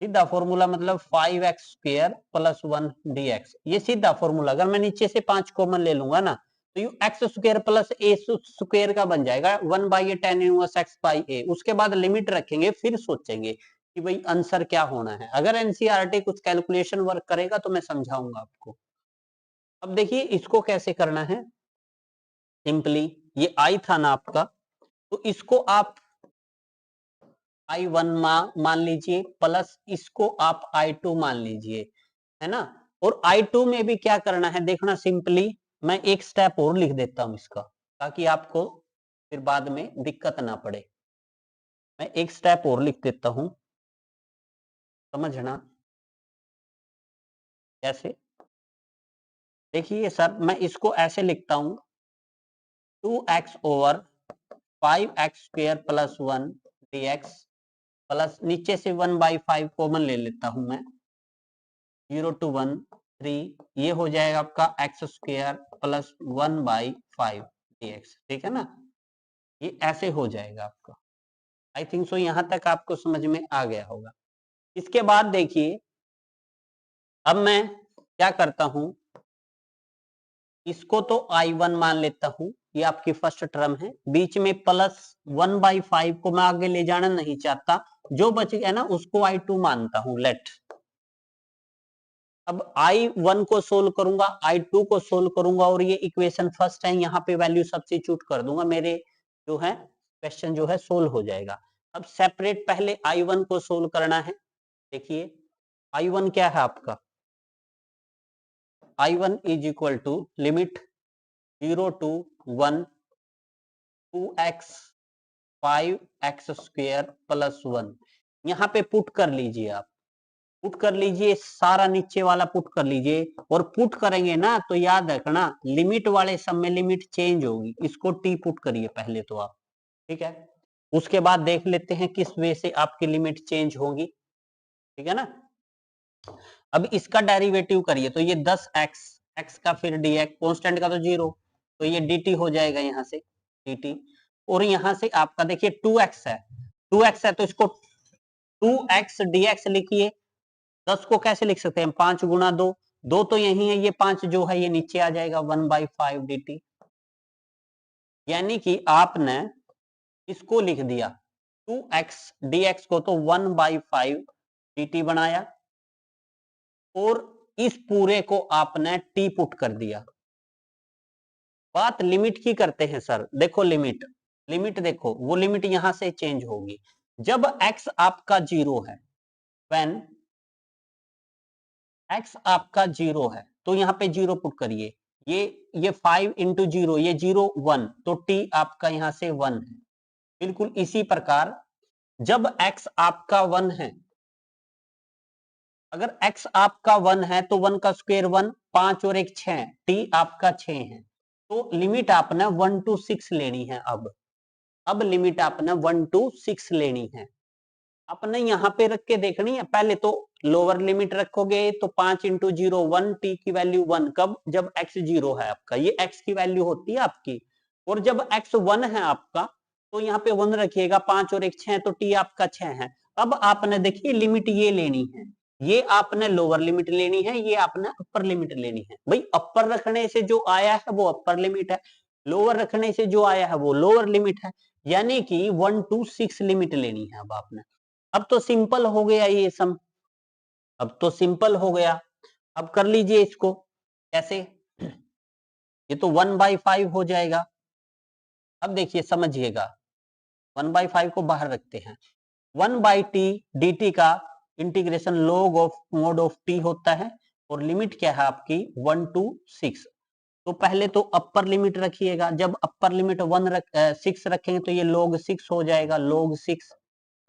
सीधा फॉर्मूला मतलब 5x स्क्वेयर प्लस 1 dx, ये सीधा फॉर्मूला। अगर मैं नीचे से 5 कॉमन ले लूंगा ना, तो ये x square plus a square का बन जाएगा 1 by a tan inverse x by a। उसके बाद लिमिट रखेंगे, फिर सोचेंगे कि भाई आंसर क्या होना है। अगर एनसीईआरटी कुछ कैलकुलेशन वर्क करेगा तो मैं समझाऊंगा आपको। अब देखिए इसको कैसे करना है, सिंपली ये आई था ना आपका, तो इसको आप I1 मान लीजिए, प्लस इसको आप I2 मान लीजिए, है ना। और I2 में भी क्या करना है देखना, सिंपली मैं एक स्टेप और लिख देता हूं इसका, ताकि आपको फिर बाद में दिक्कत ना पड़े। मैं एक स्टेप और लिख देता हूं, समझना कैसे। देखिए सर, मैं इसको ऐसे लिखता हूं, 2x over 5x square plus 1 dx plus नीचे से 1 बाई 5 कॉमन ले लेता हूं मैं, 0 to 1 3, ये हो जाएगा आपका x square plus 1 by 5 dx, ठीक है ना। ये ऐसे हो जाएगा आपका। आई थिंक सो यहां तक आपको समझ में आ गया होगा। इसके बाद देखिए, अब मैं क्या करता हूं, इसको तो I1 मान लेता हूं, ये आपकी फर्स्ट टर्म है, बीच में प्लस 1 बाई 5 को मैं आगे ले जाना नहीं चाहता, जो बच गया ना उसको I2 मानता हूं, लेट। अब I1 को सोल्व करूंगा, I2 को सोल्व करूंगा, और ये इक्वेशन फर्स्ट है, यहाँ पे वैल्यू सब्स्टिट्यूट कर दूंगा, मेरे जो है क्वेश्चन जो है सोल्व हो जाएगा। अब सेपरेट पहले I1 को सोल्व करना है। देखिए I1 क्या है आपका, I1 is equal to limit 0 to 1 2x 5x square plus 1, यहाँ पे पुट कर लीजिए आप, पुट कर लीजिए, सारा नीचे वाला पुट कर लीजिए। और पुट करेंगे ना तो याद रखना, लिमिट वाले सब में लिमिट चेंज होगी, इसको टी पुट करिए पहले तो आप, ठीक है। उसके बाद देख लेते हैं किस वे से आपकी लिमिट चेंज होगी, ठीक है ना। अब इसका डेरिवेटिव करिए, तो ये 10x, x का फिर dx, कांस्टेंट का तो 0, तो ये dt हो जाएगा यहाँ से dt। और यहाँ से आपका देखिए 2x है, 2x है तो इसको 2x dx लिखिए। 10 को कैसे लिख सकते हैं, 5 गुना 2, 2 तो यही है, ये 5 जो है ये नीचे आ जाएगा 1 बाई 5 dt। यानी कि आपने इसको लिख दिया 2x dx को तो 1 बाई 5 dt बनाया, और इस पूरे को आपने t पुट कर दिया। बात लिमिट की करते हैं सर, देखो लिमिट, लिमिट देखो, वो लिमिट यहां से चेंज होगी जब x आपका 0 है, व्हेन x आपका 0 है, तो यहाँ पे 0 पुट करिए, ये 5 इंटू 0, ये 0 1, तो t आपका यहाँ से 1 है। बिल्कुल इसी प्रकार जब x आपका 1 है, अगर x आपका 1 है तो 1 का स्क्वायर 1, 5 और 1 6, t आपका 6 है, तो लिमिट आपने 1 to 6 लेनी है। अब लिमिट आपने 1 to 6 लेनी है, आपने यहाँ पे रख के देखनी है। पहले तो लोअर लिमिट रखोगे तो 5 इंटू 0 1, टी की वैल्यू 1, कब, जब x 0 है आपका, ये x की वैल्यू होती है आपकी। और जब x 1 है आपका, तो यहाँ पे 1 रखिएगा, 5 और 1 6, तो t आपका 6 है। अब आपने देखिए लिमिट ये लेनी है, ये आपने लोअर लिमिट लेनी है, ये आपने अपर लिमिट लेनी है। भाई अपर रखने से जो आया है वो अपर लिमिट है, लोअर रखने से जो आया है वो लोअर लिमिट है, यानी कि 1 to 6 लिमिट लेनी है अब आपने। अब तो सिंपल हो गया ये सम, अब तो सिंपल हो गया। अब कर लीजिए इसको कैसे, ये तो 1/5 हो जाएगा। अब देखिए समझिएगा, 1/5 को बाहर रखते हैं। 1/t dt का integration log of mod of t होता है, और लिमिट क्या है आपकी 1 to 6। तो पहले तो अपर लिमिट रखिएगा, जब अपर लिमिट 6 रखेंगे तो ये log 6 हो जाएगा, log 6।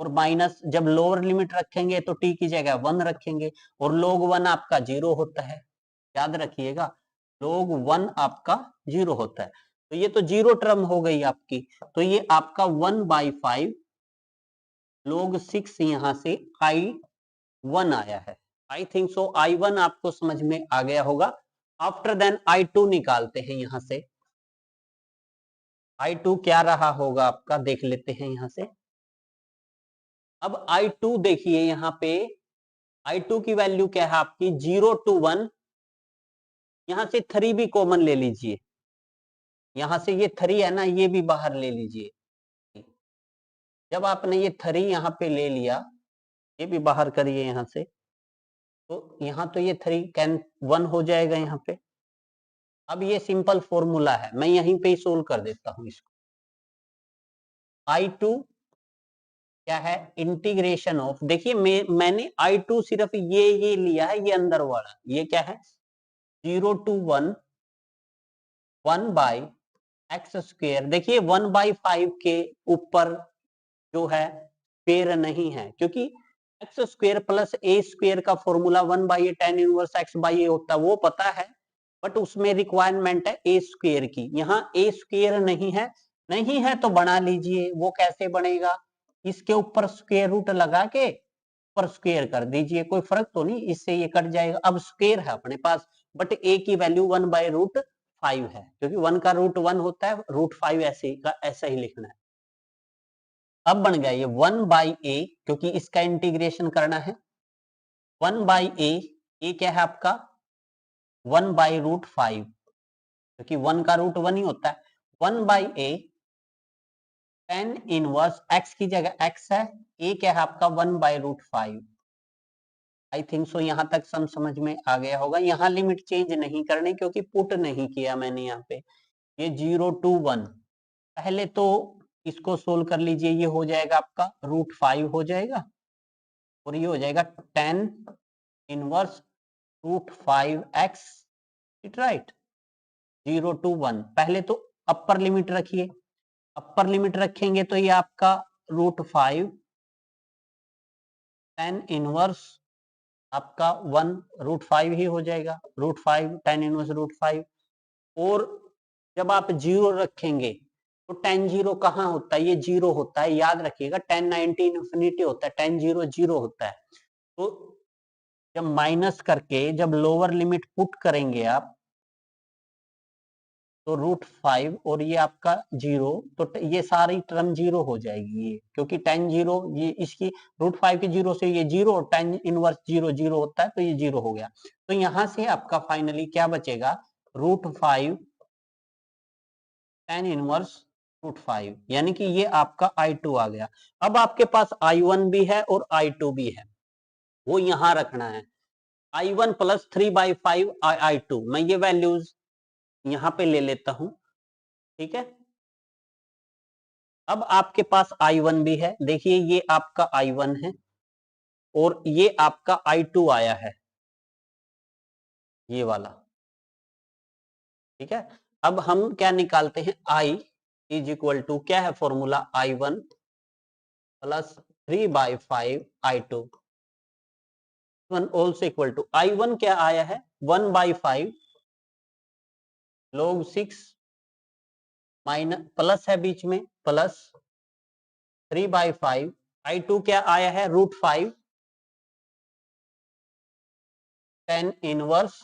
और माइनस जब लोअर लिमिट रखेंगे तो t की जगह 1 रखेंगे, और log 1 आपका 0 होता है, याद रखिएगा log 1 आपका 0 होता है। तो ये तो 0 टर्म हो गई आपकी, तो ये आपका 1/5 log 6 यहां से I1 आया है। आई थिंक सो I1 आपको समझ में आ गया होगा। आफ्टर देन I2 निकालते हैं यहां से। I2 क्या रहा होगा आपका, देख लेते हैं यहां से। अब I2 देखिए यहां पे, I2 की वैल्यू क्या है आपकी 0 to 1। यहां से 3 भी कॉमन ले लीजिए, यहां से ये 3 है ना, ये भी बाहर ले लीजिए। जब आपने ये 3 यहाँ पे ले लिया, ये भी बाहर करिए यहां से, तो यहाँ तो ये 3 कैन 1 हो जाएगा यहाँ पे। अब ये सिंपल फॉर्मूला है, मैं यहीं पे ही सोल्व कर देता हूं इसको। I2 क्या है, इंटीग्रेशन ऑफ, देखिए मैंने I2 सिर्फ ये लिया है, ये अंदर वाला, ये क्या है 0 to 1 1/x²। देखिए 1/5 के ऊपर जो है स्क्वायर नहीं है, क्योंकि x² प्लस a² का formula 1/a tan inverse x/a होता है, वो पता है, बट उसमें रिक्वायरमेंट है a² की, यहाँ a² नहीं है तो बना लीजिए। वो कैसे बनेगा, इसके ऊपर स्क्वायर रूट लगा के ऊपर स्क्वायर कर दीजिए, कोई फर्क तो नहीं, इससे ये कट जाएगा। अब स्क्वायर है अपने पास, बट a की वैल्यू 1/√5 है, क्योंकि 1 का रूट 1 होता है, √5 ऐसा ही लिखना है। अब बन गया ये 1/a, क्योंकि इसका इंटीग्रेशन करना है। 1/a, ये क्या है आपका 1/√5, क्योंकि 1 का रूट 1 ही होता है। 1/a tan इनवर्स x की जगह x है, a क्या है आपका 1/√5। आई थिंक सो यहाँ तक समझ में आ गया होगा। यहाँ लिमिट चेंज नहीं करनी, क्योंकि पुट नहीं किया मैंने यहाँ पे। ये 0 to 1, पहले तो इसको सोल्व कर लीजिए, ये हो जाएगा आपका √5 हो जाएगा, और ये हो जाएगा tan inverse √5x, it right. 0 to 1, पहले तो अपर लिमिट रखिए, अपर लिमिट रखेंगे तो ये आपका √5 tan इनवर्स आपका 1 √5 ही हो जाएगा, √5 tan इनवर्स √5। और जब आप 0 रखेंगे तो tan 0 कहाँ होता है, ये 0 होता है, याद रखिएगा। tan 90 इन्फिनिटी होता है, tan 0 0 होता है। तो जब माइनस करके जब लोअर लिमिट पुट करेंगे आप, तो √5 और ये आपका 0, तो ये सारी टर्म 0 हो जाएगी ये, क्योंकि tan 0 ये इसकी √5 के 0 से ये 0, और tan इनवर्स 0 0 होता है, तो ये 0 हो गया। तो यहां से आपका फाइनली क्या बचेगा, √5 tan इनवर्स √5, यानी कि ये आपका I2 आ गया। अब आपके पास I1 भी है और I2 भी है, वो यहां रखना है। I1 प्लस 3/5 I2, मैं ये वैल्यूज यहां पे ले लेता हूं, ठीक है। अब आपके पास I1 भी है, देखिए ये आपका I1 है, और ये आपका I2 आया है, ये वाला, ठीक है। अब हम क्या निकालते हैं, I इज इक्वल टू क्या है formula, I1 plus 3/5 I2 also equal to, I1 क्या आया है 1/5 log 6 माइनस, प्लस है बीच में, प्लस 3/5, I2 क्या आया है √5 tan इनवर्स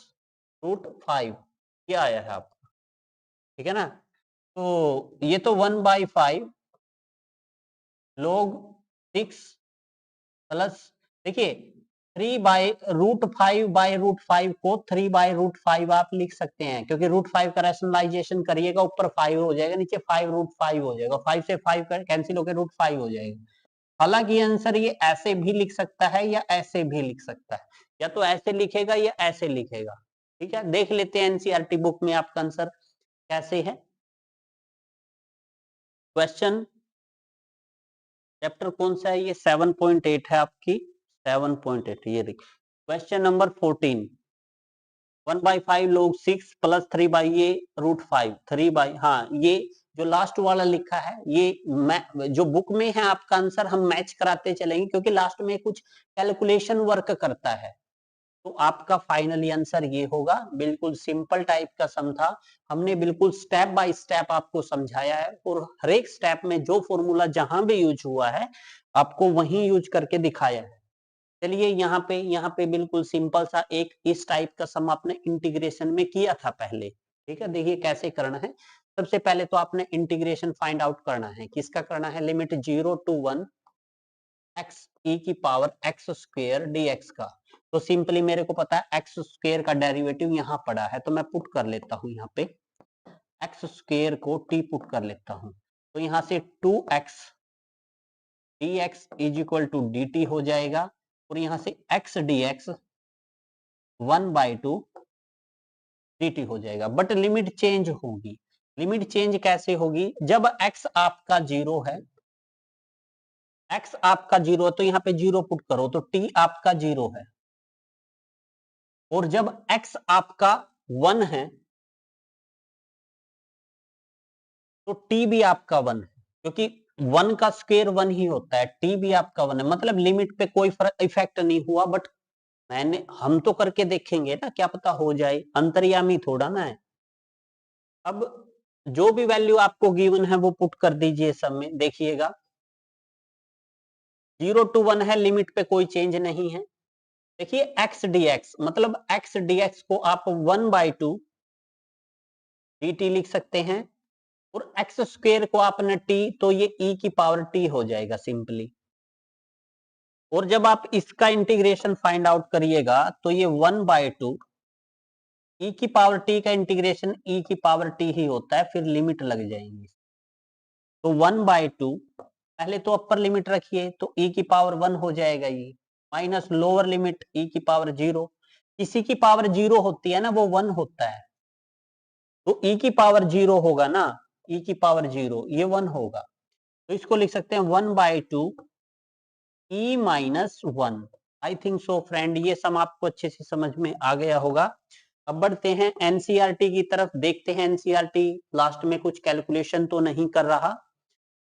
√5, ये आया है आपका, ठीक है ना। तो ये तो 1/5 log 6 प्लस, देखिए 3/√5 को 3/√5 आप लिख सकते हैं, क्योंकि √5 का रैशनलाइजेशन करिएगा ऊपर 5 हो जाएगा, नीचे 5√5 हो जाएगा, 5 से 5 कैंसिल होकर √5 हो जाएगा। हालांकि आंसर ये ऐसे भी लिख सकता है या ऐसे भी लिख सकता है, या तो ऐसे लिखेगा या ऐसे लिखेगा। ठीक है, देख लेते हैं एनसीईआरटी बुक में आपका आंसर कैसे है। क्वेश्चन चैप्टर कौन सा है, ये 7.8 है आपकी, 7.8। ये देखिए क्वेश्चन नंबर 14, 1/5 log 6 प्लस 3 ये √5, 3 हाँ, ये जो लास्ट वाला लिखा है ये जो बुक में है आपका आंसर हम मैच कराते चलेंगे, क्योंकि लास्ट में कुछ कैलकुलेशन वर्क करता है। तो आपका फाइनली आंसर ये होगा। बिल्कुल सिंपल टाइप का सम था, हमने बिल्कुल स्टेप बाय स्टेप आपको समझाया है, और हर एक स्टेप में जो फॉर्मूला जहां भी यूज हुआ है आपको वहीं यूज करके दिखाया है। चलिए यहाँ पे बिल्कुल सिंपल सा एक इस टाइप का सम आपने इंटीग्रेशन में किया था पहले। ठीक है, देखिए कैसे करना है। सबसे पहले तो आपने इंटीग्रेशन फाइंड आउट करना है, किसका करना है, लिमिट 0 to 1 x e की पावर x स्क्वायर dx का। तो सिंपली मेरे को पता है x स्क्वायर का डेरिवेटिव यहाँ पड़ा है, तो मैं पुट कर लेता हूँ यहाँ पे x स्क्वायर को t पुट कर लेता हूँ। तो यहाँ से 2x dx is equal to dt हो जाएगा, और यहाँ से x dx 1/2 dt हो जाएगा। बट लिमिट चेंज होगी। लिमिट चेंज कैसे होगी, जब x आपका 0 है, x आपका 0 है तो यहाँ पे 0 पुट करो तो t आपका 0 है, और जब x आपका 1 है तो t भी आपका 1 है, क्योंकि 1 का स्क्वायर 1 ही होता है, t भी आपका 1 है, मतलब लिमिट पे कोई इफेक्ट नहीं हुआ। बट हम तो करके देखेंगे ना, क्या पता हो जाए, अंतर्यामी थोड़ा ना है। अब जो भी वैल्यू आपको गिवन है वो पुट कर दीजिए सब में, देखिएगा 0 to 1 है, लिमिट पे कोई चेंज नहीं है। देखिए x dx, मतलब x dx को आप 1/2 dt लिख सकते हैं, और x स्क्वायर को आपने t, तो ये e की पावर t हो जाएगा सिंपली। और जब आप इसका इंटीग्रेशन फाइंड आउट करिएगा तो ये 1/2 e की पावर t का इंटीग्रेशन e की पावर t ही होता है, फिर लिमिट लग जाएंगी। तो 1/2 पहले तो अपर लिमिट रखिए तो e की पावर 1 हो जाएगा, ये माइनस लोअर लिमिट e की पावर 0। किसी की पावर 0 होती है ना, वो 1 होता है, तो e की पावर 0 होगा ना, e की पावर 0 ये 1 होगा, तो इसको लिख सकते हैं 1/2 e minus 1। I think so friend ये सम आपको अच्छे से समझ में आ गया होगा। अब बढ़ते हैं एनसीईआरटी की तरफ, देखते हैं एनसीईआरटी लास्ट में कुछ कैलकुलेशन तो नहीं कर रहा।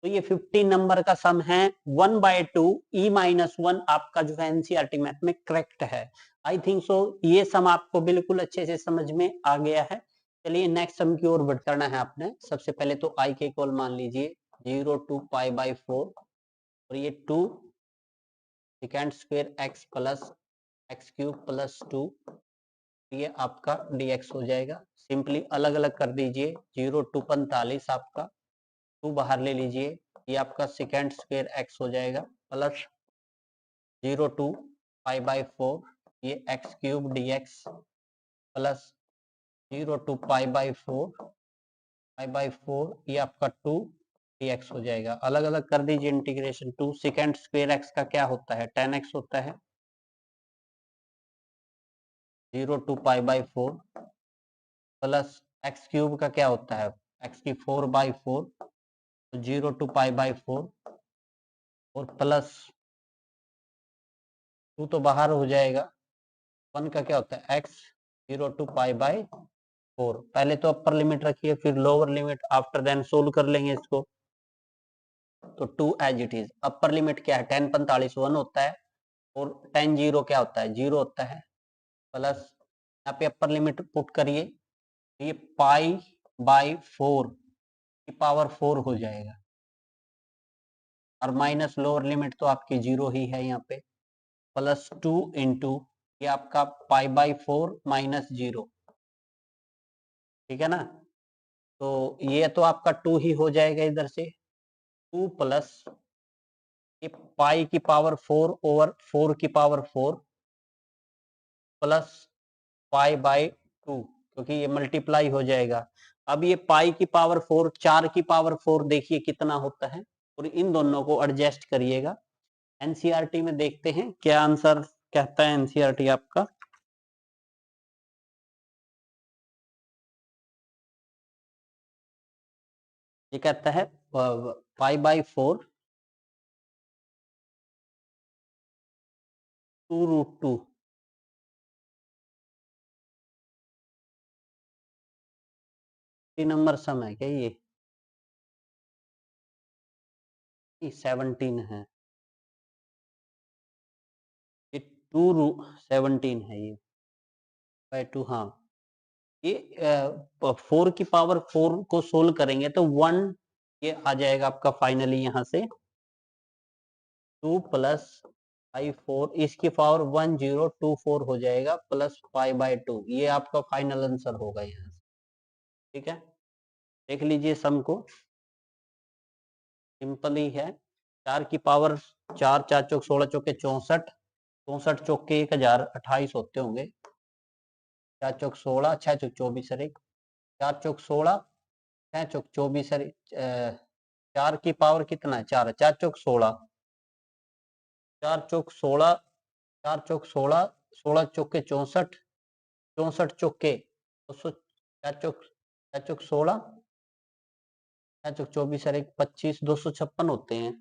तो ये 15 नंबर का सम है, 1/2 e माइनस 1 आपका जो है एनसीईआरटी मैथ में करेक्ट है। आई थिंक सो ये सम आपको बिल्कुल अच्छे से समझ में आ गया है। चलिए नेक्स्ट सम की ओर बढ़ना है आपने। सबसे पहले तो i के इक्वल मान लीजिए 0 to π/4, और ये 2 second square x plus x cube plus 2, ये आपका dx हो जाएगा। सिंपली अलग अलग कर दीजिए, 0 to 45 आपका 2 बाहर ले लीजिए, ये आपका सेकेंड स्क्वायर x हो जाएगा, प्लस 0 to π/4 ये x cube dx, plus 0 to π/4 ये आपका 2 dx हो जाएगा। अलग अलग कर दीजिए इंटीग्रेशन। 2 सेकेंड स्क्वायर x का क्या होता है, 10x होता है, 0 to π/4 प्लस एक्स क्यूब का क्या होता है, x की 4/4, तो 0 to π/4, और प्लस 2 तो बाहर हो जाएगा, 1 का क्या होता है x, 0 to π/4। पहले तो अपर लिमिट रखिए, फिर lower limit, after then solve कर लेंगे इसको। तो 2 as it is, upper limit क्या है 10 45 1 होता है, और 10 0 क्या होता है 0 होता है, प्लस यहाँ पे अपर लिमिट पुट करिए, ये π/4 की पावर 4 हो जाएगा, और माइनस लोअर लिमिट तो आपकी 0 ही है यहाँ पे, प्लस 2 इंटू ये आपका π/4 माइनस 0। ठीक है ना, तो ये तो आपका 2 ही हो जाएगा इधर से, 2 प्लस ये पाई की पावर 4 ओवर 4 की पावर 4, प्लस पाई बाई 2, क्योंकि ये मल्टीप्लाई हो जाएगा। अब ये पाई की पावर 4, 4 की पावर 4 देखिए कितना होता है, और इन दोनों को एडजस्ट करिएगा। एनसीईआरटी में देखते हैं क्या आंसर कहता है एनसीईआरटी आपका। ये कहता है पाई बाई 4 2√2। 3 नंबर सम है क्या ये? 17 है ये, 2/17 है ये बाई 2। हाँ, ये 4 की पावर 4 को सोल्व करेंगे तो 1 ये आ जाएगा आपका फाइनली यहाँ से 2 प्लस पाई 4, इसकी पावर 1024 हो जाएगा प्लस पाई बाई 2। ये आपका फाइनल आंसर होगा यहाँ से। ठीक है, देख लीजिए सम को, सिंपल ही है। 4 की पावर 4, 4 चौक 16 चौके 64, 64 चौके 1028 होते होंगे। 4 चौक 16, 6 चौक 24 अरे 4 चौक 16, 6 चौक 24 अरे 4 की पावर कितना है 4, 4 चौक 16, 4 चौक 16, 4 चौक 16, 16 चौके 64, 64 चौके 200, 4 चौक 4 चौक 16, 4 चौक 24 अरे 25, 256 होते हैं।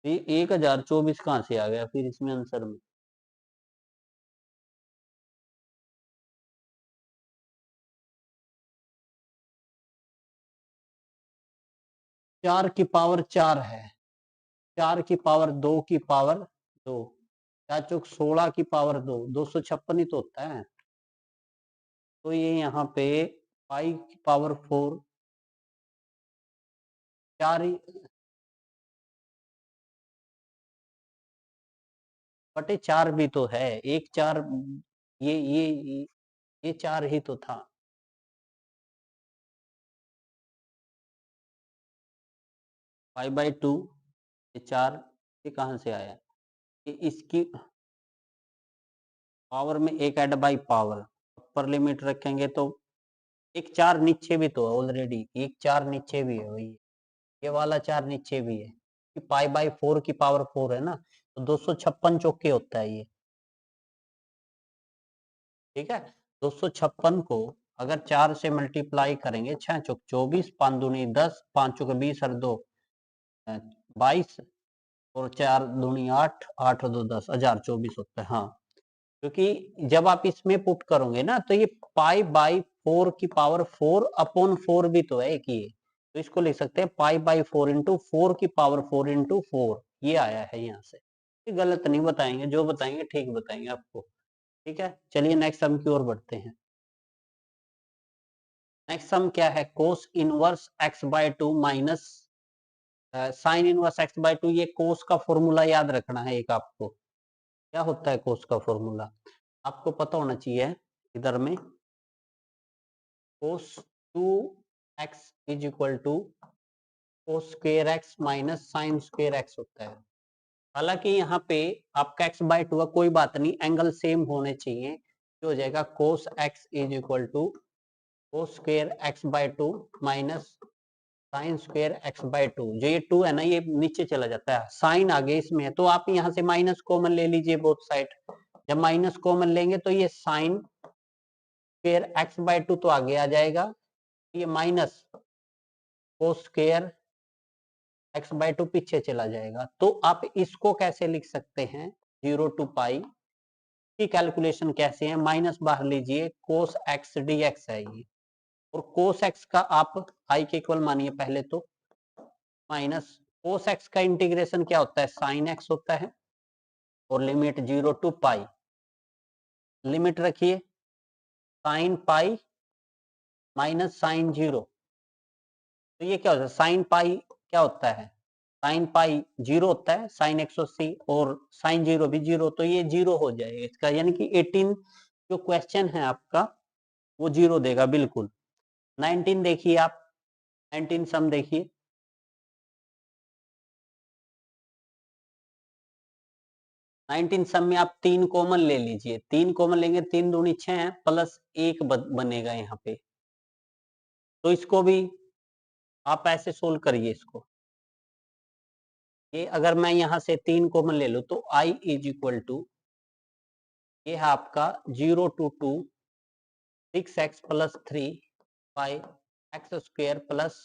ये 1024 कहाँ से आ गया फिर इसमें आंसर में? चार की पावर 4 है, 4 की पावर 2 की पावर 2, 4 चौक 16 की पावर 2, 256 ही तो होता है। तो ये यहाँ पे पाई की पावर 4 4 ही बटे 4 भी तो है, एक 4, ये 4 ही तो था। पाई बाई 2 ये 4, ये कहाँ से आया? ये इसकी पावर में एक add by power, upper limit रखेंगे तो एक 4 नीचे भी तो है ऑलरेडी, एक 4 नीचे भी है वही, ये वाला 4 नीचे भी है कि पाई बाई 4 की पावर 4 है ना, तो 256 चौके होता है ये। ठीक है, 256 को अगर 4 से मल्टीप्लाई करेंगे, 6 चौक 24, 5 दूनी 10, 5 चौक 20 और 2 22, और 4 दूनी 8, 8 और 2 10, 1024 होता है। हाँ, क्योंकि जब आप इसमें पुट करोगे ना तो ये पाई बाई 4 की पावर 4 अपॉन 4 भी तो है एक ये, तो इसको लिख सकते हैं पाई बाई 4 इंटू 4 की पावर 4 इंटू 4, ये आया है यहाँ से। ये गलत नहीं बताएंगे, जो बताएंगे ठीक बताएंगे आपको। ठीक है, चलिए नेक्स्ट सम की ओर बढ़ते हैं। नेक्स्ट सम क्या है, cos inverse x by 2 minus sine inverse x by 2। ये कोस का फॉर्मूला याद रखना है एक आपको। क्या होता है कोस का फॉर्मूला, आपको पता होना चाहिए। इधर में cos 2x is equal to cos square x minus sine square x होता है। हालांकि यहाँ पे आपका x बाय 2 कोई बात नहीं, एंगल सेम होने चाहिए, जो हो जाएगा cos x is equal to cos square x by 2 minus sine square x by 2। जो ये 2 है ना, ये नीचे चला जाता है, साइन आगे इसमें है, तो आप यहाँ से माइनस कॉमन ले लीजिए बोथ साइड। जब माइनस कॉमन लेंगे तो ये साइन स्क्वायर x बाय 2 तो आगे आ जाएगा, ये minus cos square x by 2 पीछे चला जाएगा। तो आप इसको कैसे लिख सकते हैं, 0 टू पाई की कैलकुलेशन कैसे है, माइनस बाहर लीजिए, कोस x dx है ये, और कोस x का आप i के इक्वल मानिए पहले तो, माइनस कोस x का इंटीग्रेशन क्या होता है, साइन x होता है, और लिमिट 0 टू पाई, लिमिट रखिए साइन पाई माइनस साइन 0। तो ये क्या होता है, साइन पाई क्या होता है, साइन पाई 0 होता है, साइन 180 और साइन 0 भी 0, तो ये 0 हो जाएगा इसका, यानी कि 18 जो क्वेश्चन है आपका वो 0 देगा बिल्कुल। 19 देखिए आप, 19 सम देखिए, 19 सब में आप 3 कॉमन ले लीजिए, 3 कॉमन लेंगे, 3 दूनी 6 है, प्लस 1 बनेगा यहाँ पे। तो इसको भी आप ऐसे सोल्व करिए इसको। ये अगर मैं यहाँ से 3 कॉमन ले लूँ तो i इज इक्वल टू, ये है आपका 0 to 2 6x plus 3 by x square plus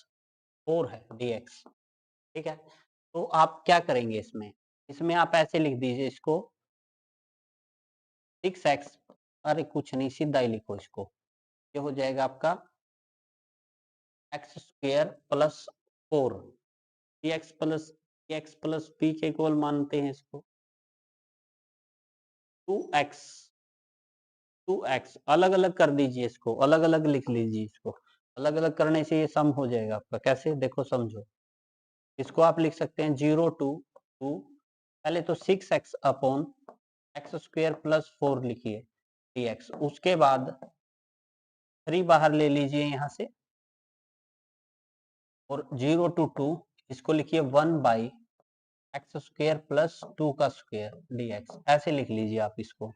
4 है dx। ठीक है, तो आप क्या करेंगे इसमें, इसमें आप ऐसे लिख दीजिए इसको 6x, अरे कुछ नहीं, सीधा ही लिखो इसको, ये हो जाएगा आपका x square plus 4 x plus P के इक्वल मानते हैं इसको, 2x 2x अलग अलग कर दीजिए, इसको अलग अलग लिख लीजिए, इसको अलग अलग करने से ये सम हो जाएगा आपका। कैसे, देखो समझो, इसको आप लिख सकते हैं 0 to 2, पहले तो 6x upon x square plus 4 लिखिए dx, उसके बाद 3 बाहर ले लीजिए यहाँ से, और 0 to 2 इसको लिखिए 1 बाई एक्स स्क्वायर प्लस 2 का स्क्वायर dx, ऐसे लिख लीजिए आप इसको।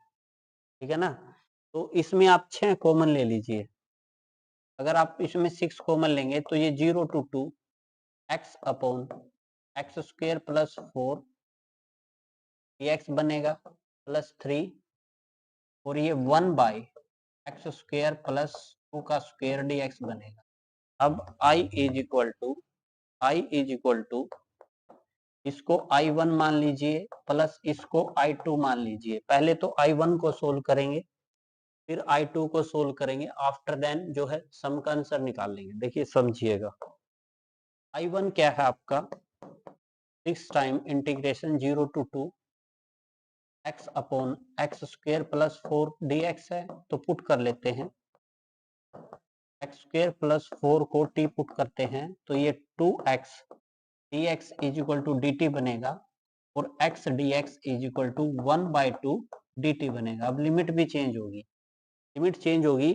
ठीक है ना, तो इसमें आप 6 कॉमन ले लीजिए, अगर आप इसमें 6 कॉमन लेंगे तो ये 0 to 2 x upon x square plus 4 dx बनेगा, प्लस 3, और ये 1 बाई एक्स स्क्वायर प्लस 2 का स्क्वायर dx बनेगा। अब i इज इक्वल टू इसको i1 मान लीजिए प्लस इसको i2 मान लीजिए। पहले तो i1 को सोल्व करेंगे, फिर i2 को सोल्व करेंगे, आफ्टर देन जो है सम का आंसर निकाल लेंगे। देखिए समझिएगा, i1 क्या है आपका 6 time integration 0 to 2 x upon x square plus 4 dx है, तो पुट कर लेते हैं, एक्स स्क्वायर प्लस 4 को t पुट करते हैं तो ये 2x dx is equal to dt बनेगा, और x dx is equal to 1 by 2 dt बनेगा। अब लिमिट भी चेंज होगी, लिमिट चेंज होगी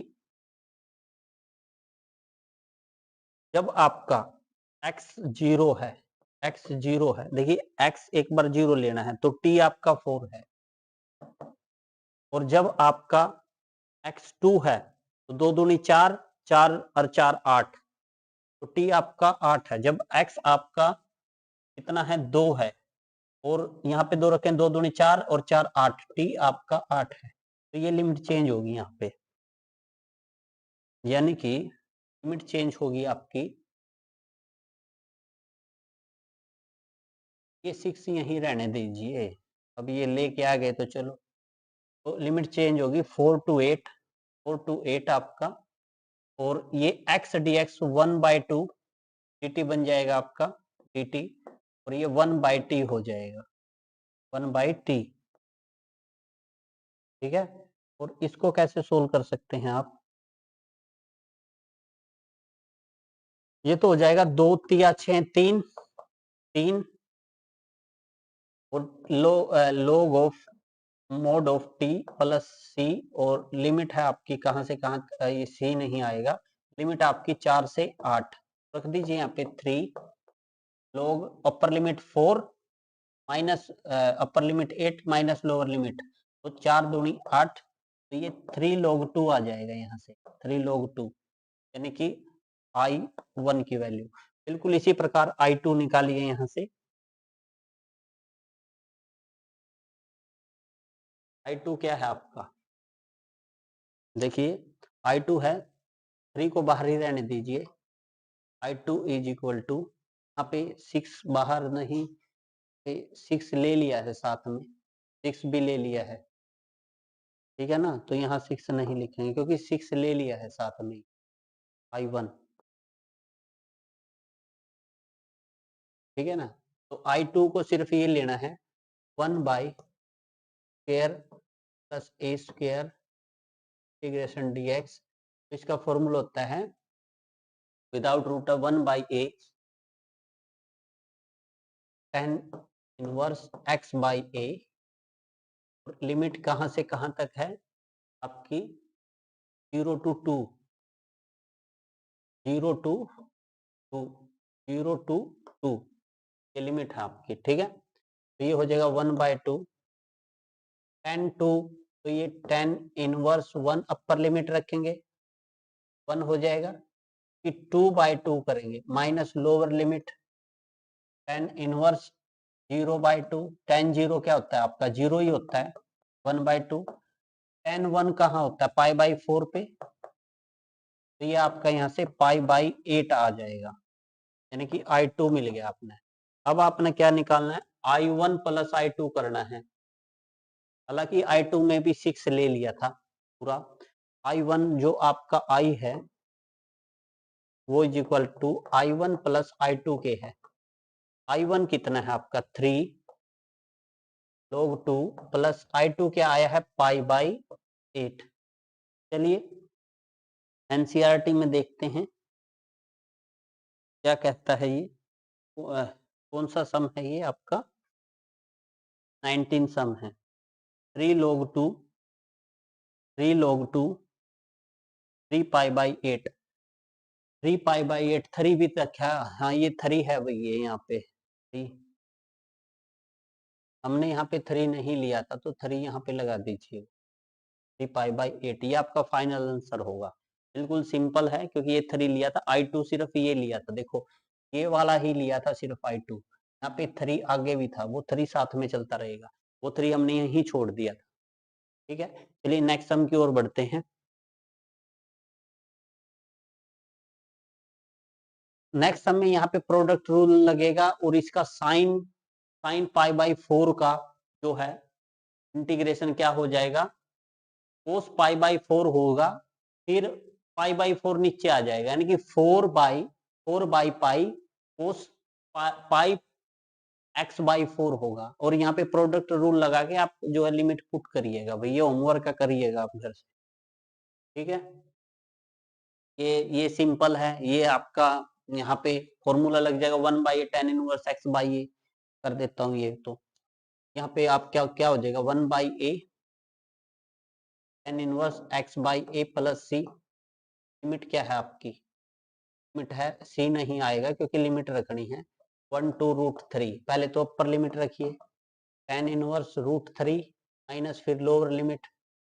जब आपका x 0 है, x 0 है, देखिए x एक बार 0 लेना है तो t आपका 4 है, और जब आपका x 2 है तो 2 दूनी 4, 4 और 4 8, तो t आपका 8 है। जब x आपका कितना है 2 है, और यहाँ पे 2 रखें, 2 दूनी 4 और 4 8, t आपका 8 है, तो ये लिमिट चेंज होगी यहाँ पे, यानी कि लिमिट चेंज होगी आपकी, ये 6 यहीं रहने दीजिए, अब ये लेके आ गए तो चलो, तो लिमिट चेंज होगी 4 to 8, 4 to 8 आपका, और ये x dx 1 बाई 2 dt बन जाएगा आपका dt, और ये 1 बाई t हो जाएगा, 1 बाई t। ठीक है, और इसको कैसे सोल्व कर सकते हैं आप, ये तो हो जाएगा 2 तिया 6 3 3, और log of mod of t plus C, और लिमिट है आपकी कहाँ से कहाँ, ये सी नहीं आएगा, लिमिट आपकी 4 से 8 रख दीजिए यहाँ पे 3 log upper limit 4 minus upper limit 8 minus lower limit, तो 4 दूनी 8, तो ये 3 log 2 आ जाएगा यहाँ से, 3 log 2, यानी कि i1 की वैल्यू। बिल्कुल इसी प्रकार i2 निकालिए यहाँ से, i2 क्या है आपका, देखिए i2 है, 3 को बाहर ही रहने दीजिए, i2 इज इक्वल टू, यहाँ पे 6 बाहर नहीं, 6 ले लिया है साथ में, 6 भी ले लिया है, ठीक है ना, तो यहाँ 6 नहीं लिखेंगे क्योंकि 6 ले लिया है साथ में i1। ठीक है ना, तो i2 को सिर्फ ये लेना है 1 by square plus a square integration dx, तो इसका फॉर्मूला होता है without root of 1 by a tan inverse x by a, limit कहाँ से कहाँ तक है आपकी 0 to 2, 0 to 2, 0 to 2, ये लिमिट है आपकी। ठीक है, तो ये हो जाएगा 1 बाई 2 10 2, तो ये 10 इनवर्स 1 अपर लिमिट रखेंगे 1 हो जाएगा, कि 2/2 करेंगे माइनस लोअर लिमिट 10 इनवर्स 0/2, 10 0 क्या होता है आपका 0 ही होता है 1/2, 10 1 कहाँ होता है π/4 पे, तो ये आपका यहाँ से π/8 आ जाएगा, यानी कि I2 मिल गया आपने। अब आपने क्या निकालना है I1 प्लस I2 करना है, हालांकि I2 में भी 6 ले लिया था पूरा। I1 जो आपका I है वो is equal to I1 plus I2 के है। I1 कितना है आपका 3 log 2 प्लस I2 क्या आया है π/8। चलिए एनसीईआरटी में देखते हैं क्या कहता है ये, कौन सा सम है ये आपका 19 सम है। 3 log 2 3 π/8, 3 π/8 3 भी रखा, हाँ ये 3 है भाई, ये यहाँ पे 3, हमने यहाँ पे 3 नहीं लिया था तो 3 यहाँ पे लगा दीजिए, 3 π/8 ये आपका फाइनल आंसर होगा। बिल्कुल सिंपल है क्योंकि ये 3 लिया था, I2 सिर्फ ये लिया था, देखो ये वाला ही लिया था सिर्फ I2, यहाँ पे 3 आगे भी था, वो 3 साथ में चलता रहेगा, वो 3 हमने यहीं छोड़ दिया था। ठीक है, चलिए नेक्स्ट सम की ओर बढ़ते हैं। नेक्स्ट सम में यहाँ पे प्रोडक्ट रूल लगेगा और इसका साइन π/4 का जो है इंटीग्रेशन क्या हो जाएगा cos π/4 होगा, फिर π/4 नीचे आ जाएगा, यानी कि 4/π cos पाई x/4 होगा, और यहाँ पे प्रोडक्ट रूल लगा के आप जो है लिमिट पुट करिएगा, भैया होमवर्क का करिएगा आप घर से। ठीक है, ये सिंपल है, ये आपका यहाँ पे फॉर्मूला लग जाएगा 1/a tan इनवर्स x/a, कर देता हूँ ये, तो यहाँ पे आप क्या क्या हो जाएगा 1/a tan inverse x/a plus c, limit क्या है आपकी, लिमिट है c नहीं आएगा क्योंकि लिमिट रखनी है 1 to √3, पहले तो अपर लिमिट रखिए tan इनवर्स √3 माइनस फिर lower limit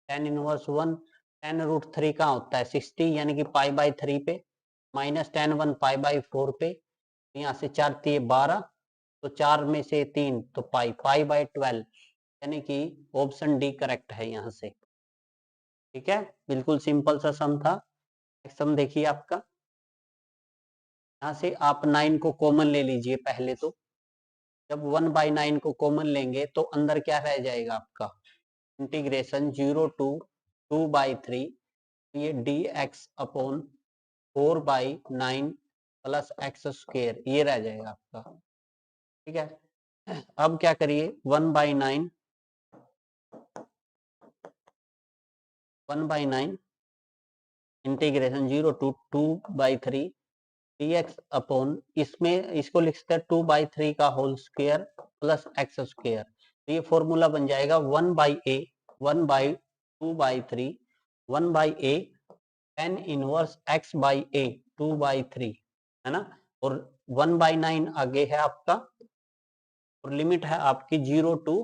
tan inverse 1, tan √3 कहाँ होता है 60, यानी कि π/3 पे, माइनस tan 1 π/4 पे, यहाँ से 4 3 12, तो 4 में से 3 तो π/12, यानी कि ऑप्शन डी करेक्ट है यहाँ से। ठीक है, बिल्कुल सिंपल सा सम था। सम देखिए आपका, यहाँ से आप 9 को कॉमन ले लीजिए पहले, तो जब 1/9 को कॉमन लेंगे तो अंदर क्या रह जाएगा आपका इंटीग्रेशन 0 to 2/3, ये dx upon 4/9 plus x square ये रह जाएगा आपका। ठीक है, अब क्या करिए 1/9 इंटीग्रेशन 0 to 2/3 dx अपॉन, इसमें इसको लिख सकते हैं 2/3 का whole square plus x square, तो ये फॉर्मूला बन जाएगा 1/a 1/2/3 1/a tan inverse x/a 2/3 है ना, और 1/9 आगे है आपका, और लिमिट है आपकी 0 to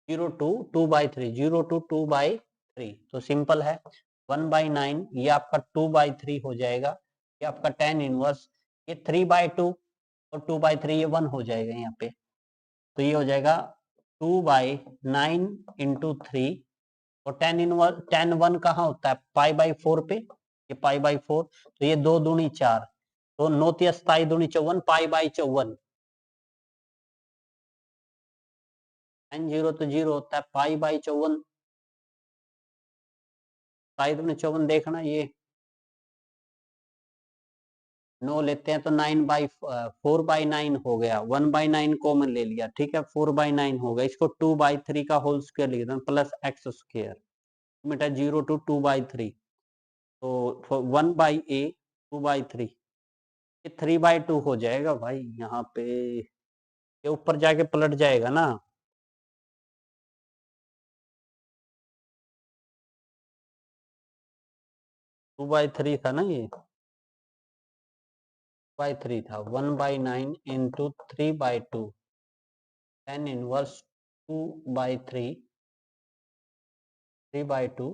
2/3, तो सिंपल है 1/9 ये आपका 2/3 हो जाएगा, ये आपका tan इनवर्स, ये 3/2 और 2/3 ये 1 हो जाएगा यहाँ पे, तो ये हो जाएगा 2/9 इंटू 3, और tan 1 कहाँ होता है π/4 पे, ये π/4, तो ये 2 दूनी 4, तो 9 27 दूनी 54 π/54, tan 0 तो 0 होता है π/54, 27 दूनी 54 देखना, ये 9 लेते हैं तो 4/9 हो गया, 1/9 कॉमन ले लिया, ठीक है 4/9 होगा, इसको 2/3 का होल स्क्वायर लिख दें प्लस x स्क्वायर, लिमिट है 0 to 2/3, तो 1/a 2/3, ये 3/2 हो जाएगा भाई, यहाँ पे ये ऊपर जाके पलट जाएगा ना, टू बाई थ्री था ना, ये 2/3 था, 1/9 into 3/2 tan inverse 2/3 3/2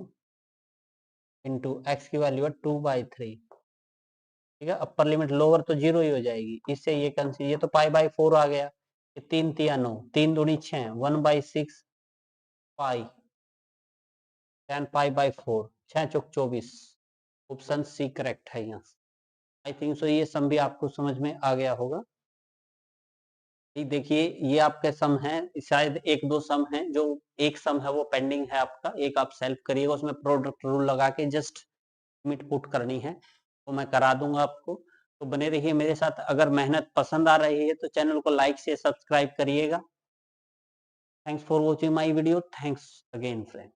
into x की वैल्यू है 2/3, ठीक है। अपर लिमिट लोअर तो 0 ही हो जाएगी, इससे ये कंसीडर, ये तो π/4 आ गया, ये 3 तिया 9, 3 दूनी 6, 1/6 पाई 10 π/4, 6 चौक 24, ऑप्शन सी करेक्ट है यहाँ। आई थिंक सो ये सम भी आपको समझ में आ गया होगा। देखिए ये आपके सम है, शायद एक दो सम है, जो एक सम है वो पेंडिंग है आपका, एक आप सेल्फ करिएगा, उसमें प्रोडक्ट रूल लगा के जस्ट लिमिट पुट करनी है, तो मैं करा दूंगा आपको। तो बने रहिए मेरे साथ। अगर मेहनत पसंद आ रही है तो चैनल को लाइक से सब्सक्राइब करिएगा। Thanks for watching my video. Thanks again friend.